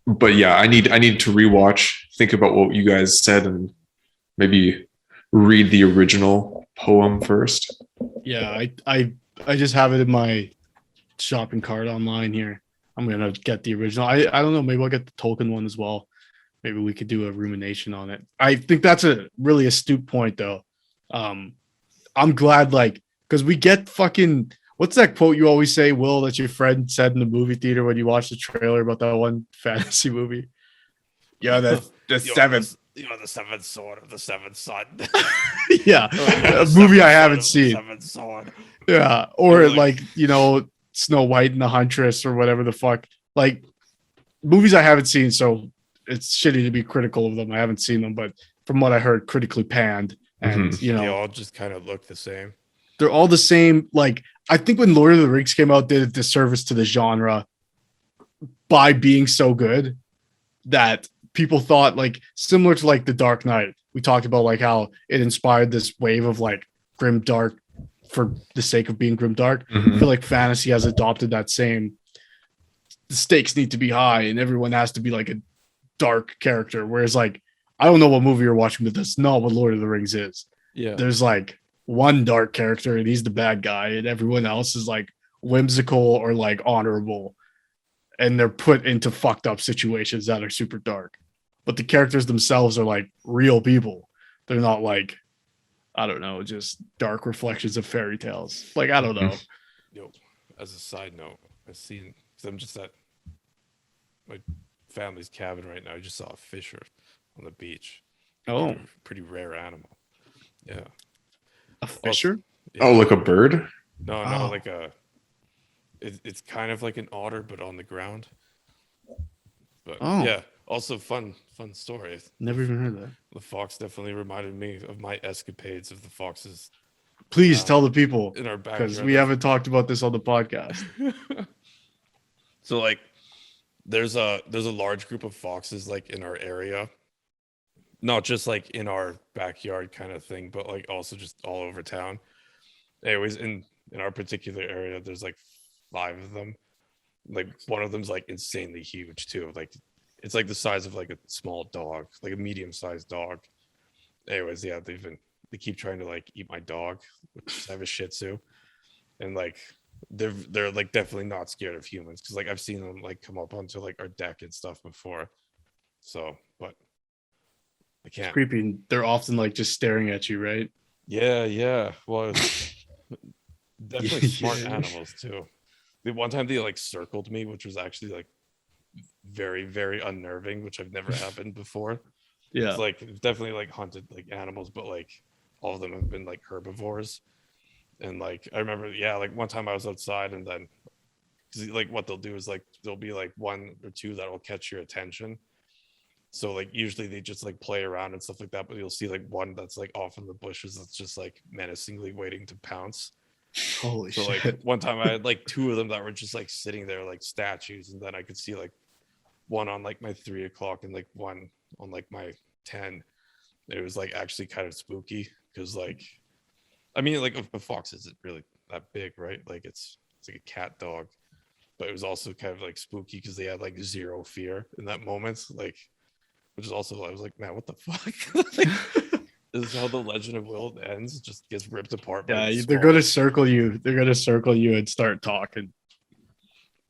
But yeah, I need to rewatch, think about what you guys said, and maybe read the original poem first. Yeah, I just have it in my shopping cart online here. I'm gonna get the original. I don't know, maybe I'll get the Tolkien one as well. Maybe we could do a rumination on it. I think that's a really astute point though. I'm glad, like, because we get fucking, what's that quote you always say, Will, that your friend said in the movie theater when you watched the trailer about that one fantasy movie? Yeah, that's the seventh. The seventh sword of the seventh son. Yeah, a movie I haven't seen. Seventh sword. Yeah, or like, Snow White and the Huntress or whatever the fuck. Like, movies I haven't seen, so it's shitty to be critical of them. I haven't seen them, but from what I heard, critically panned. And, they all just kind of look the same. They're all the same. Like, I think when Lord of the Rings came out, did a disservice to the genre by being so good that people thought, like, similar to like The Dark Knight. We talked about like how it inspired this wave of like grim dark for the sake of being grim dark. I Mhm. feel like fantasy has adopted that same. The stakes need to be high, and everyone has to be like a dark character. Whereas, like, I don't know what movie you're watching, but that's not what Lord of the Rings is. Yeah. There's like one dark character, and he's the bad guy, and everyone else is like whimsical or like honorable, and they're put into fucked up situations that are super dark. But the characters themselves are like real people. They're not like, I don't know, just dark reflections of fairy tales. Like, I don't know. Yo, as a side note, I seen because I'm just at my family's cabin right now. I just saw a fisher on the beach. Oh, Pretty rare animal. Yeah. a fisher? Yeah. Oh, like a bird? No, Oh. like it's kind of like an otter, but on the ground. But Oh. yeah, also fun story. Never even heard that. The fox definitely reminded me of my escapades of the foxes Please tell the people, in our backyard. because we haven't talked about this on the podcast. So like, there's a large group of foxes like in our area, not just like in our backyard kind of thing, but like also just all over town. Anyways, in our particular area, there's like 5 of them. Like one of them's like insanely huge too. Like it's like the size of like a small dog, like a medium-sized dog. Anyways, yeah, they keep trying to like eat my dog, which I have a Shih Tzu, and like they're like definitely not scared of humans because like I've seen them like come up onto like our deck and stuff before. So, but I It's can't. creepy. And they're often like just staring at you, right? Yeah. Well, definitely smart Yeah. animals too. The one time they like circled me, which was actually like very, very unnerving, which I've never happened before. Yeah. It's like definitely like hunted like animals, but like all of them have been like herbivores. And like I remember, yeah, like one time I was outside and then because like what they'll do is like there'll be like 1 or 2 that will catch your attention. So like usually they just like play around and stuff like that, but you'll see like one that's like off in the bushes that's just like menacingly waiting to pounce. Holy So shit. like one time I had like 2 of them that were just like sitting there like statues, and then I could see like one on like my 3 o'clock and like one on like my 10. It was like actually kind of spooky because like I mean like a fox isn't really that big, right? Like it's like a cat dog, but it was also kind of like spooky because they had like zero fear in that moment, like which is also I was like, man, what the fuck? Like, this is how the Legend of Will ends. It just gets ripped apart. Yeah, they're gonna circle you. They're gonna circle you and start talking.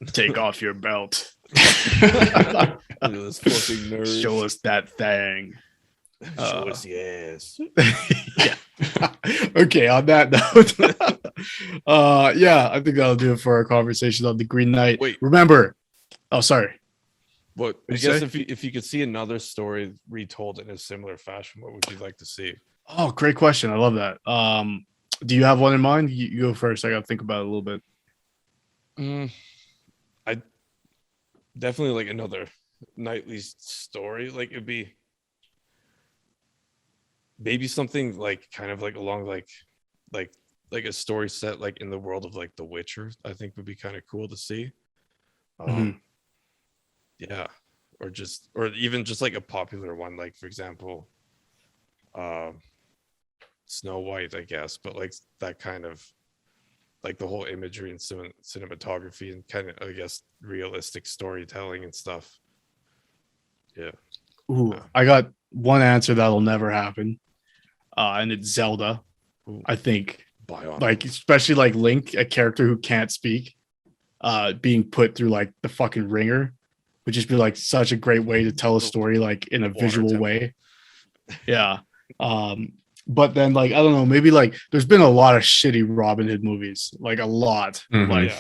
Take off your belt. Look at this fucking nerd. Show us that thing. Show us the ass. Yeah. Okay, on that note, yeah, I think that'll do it for our conversation on the Green Knight. Wait. Remember, oh, sorry. But I What'd you guess say? if you could see another story retold in a similar fashion, what would you like to see? Oh, great question. I love that. Do you have one in mind? You go first. I got to think about it a little bit. I definitely like another nightly story. Like it'd be maybe something like kind of like along like a story set like in the world of like The Witcher. I think would be kind of cool to see. Mhm. Yeah, or even just like a popular one, like for example, Snow White, I guess, but like that kind of like the whole imagery and cinematography and kind of I guess realistic storytelling and stuff. Yeah. Ooh, Yeah. I got one answer that'll never happen, and it's Zelda. Ooh. I think, Bionic. like, especially like Link, a character who can't speak, being put through like the fucking ringer would just be like such a great way to tell a story like in a Water visual temple. way. Yeah. But then like I don't know, maybe like there's been a lot of shitty Robin Hood movies, like a lot. Mhm. Like Yeah.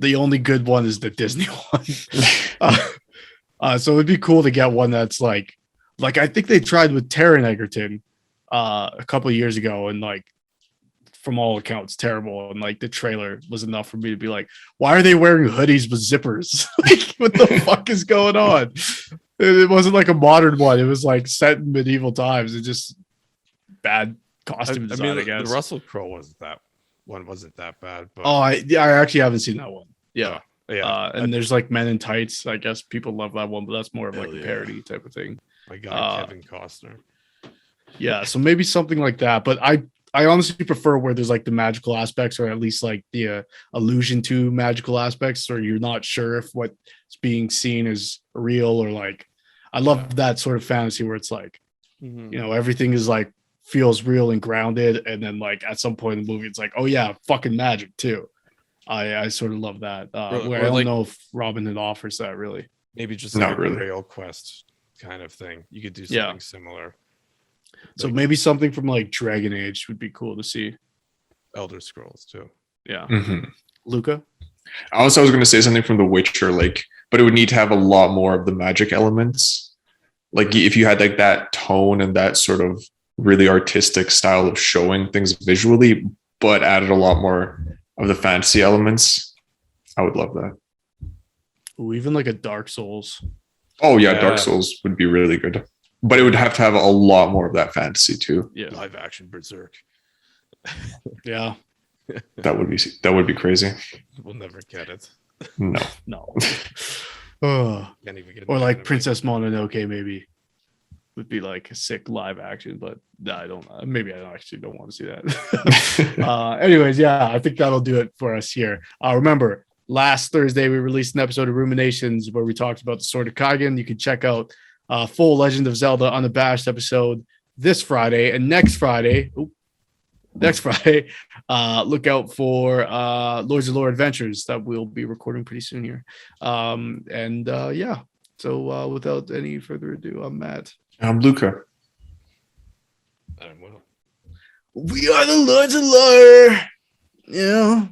the only good one is the Disney one. So it'd be cool to get one that's like I think they tried with Taron Egerton a couple of years ago, and like from all accounts terrible, and like the trailer was enough for me to be like, why are they wearing hoodies with zippers? Like what the fuck is going on? It wasn't like a modern one, it was like set in medieval times. It just bad costume I design, mean, I guess. the Russell Crowe wasn't that bad, but Oh, I actually haven't seen that one. Yeah. yeah, And there's like Men in Tights. I guess people love that one, but that's more of like Hell a yeah. parody type of thing. my guy Kevin Costner. Yeah, so maybe something like that. But I honestly prefer where there's like the magical aspects, or at least like the allusion to magical aspects, or you're not sure if what's being seen is real or like. I love that sort of fantasy where it's like, everything is like feels real and grounded, and then like at some point in the movie, it's like, oh yeah, fucking magic too. I sort of love that. Where I don't know if Robin Hood offers that really. Maybe just Not like a really. Grail quest kind of thing. You could do something similar. So maybe something from like Dragon Age would be cool to see. Elder Scrolls too. Yeah. Mhm. Luca? Also, I was going to say something from The Witcher, like, but it would need to have a lot more of the magic elements. Like, if you had like that tone and that sort of really artistic style of showing things visually, but added a lot more of the fantasy elements, I would love that. Ooh, even like a Dark Souls. Oh yeah, Dark Souls would be really good, but it would have to have a lot more of that fantasy too. Yeah. Live action Berserk. Yeah. That would be crazy. We'll never get it. No. Oh. Can't even get Or an like anime. Princess Mononoke maybe would be like a sick live action, but I don't. Maybe I actually don't want to see that. Anyways, yeah, I think that'll do it for us here. Remember, last Thursday we released an episode of Ruminations where we talked about the Sword of Kagen. You can check out full Legend of Zelda Unabashed episode this Friday, and next Friday. Look out for Lords of Lore Adventures that we'll be recording pretty soon here. So without any further ado, I'm Matt. I'm Luca. I'm Will. We are the Lords of Lore. Yeah.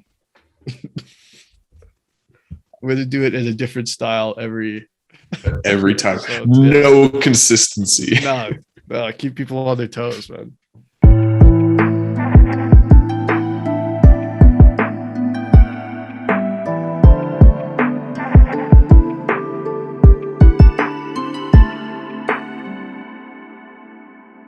I'm going to do it in a different style every Every time. episode. No consistency. No, keep people on their toes, man.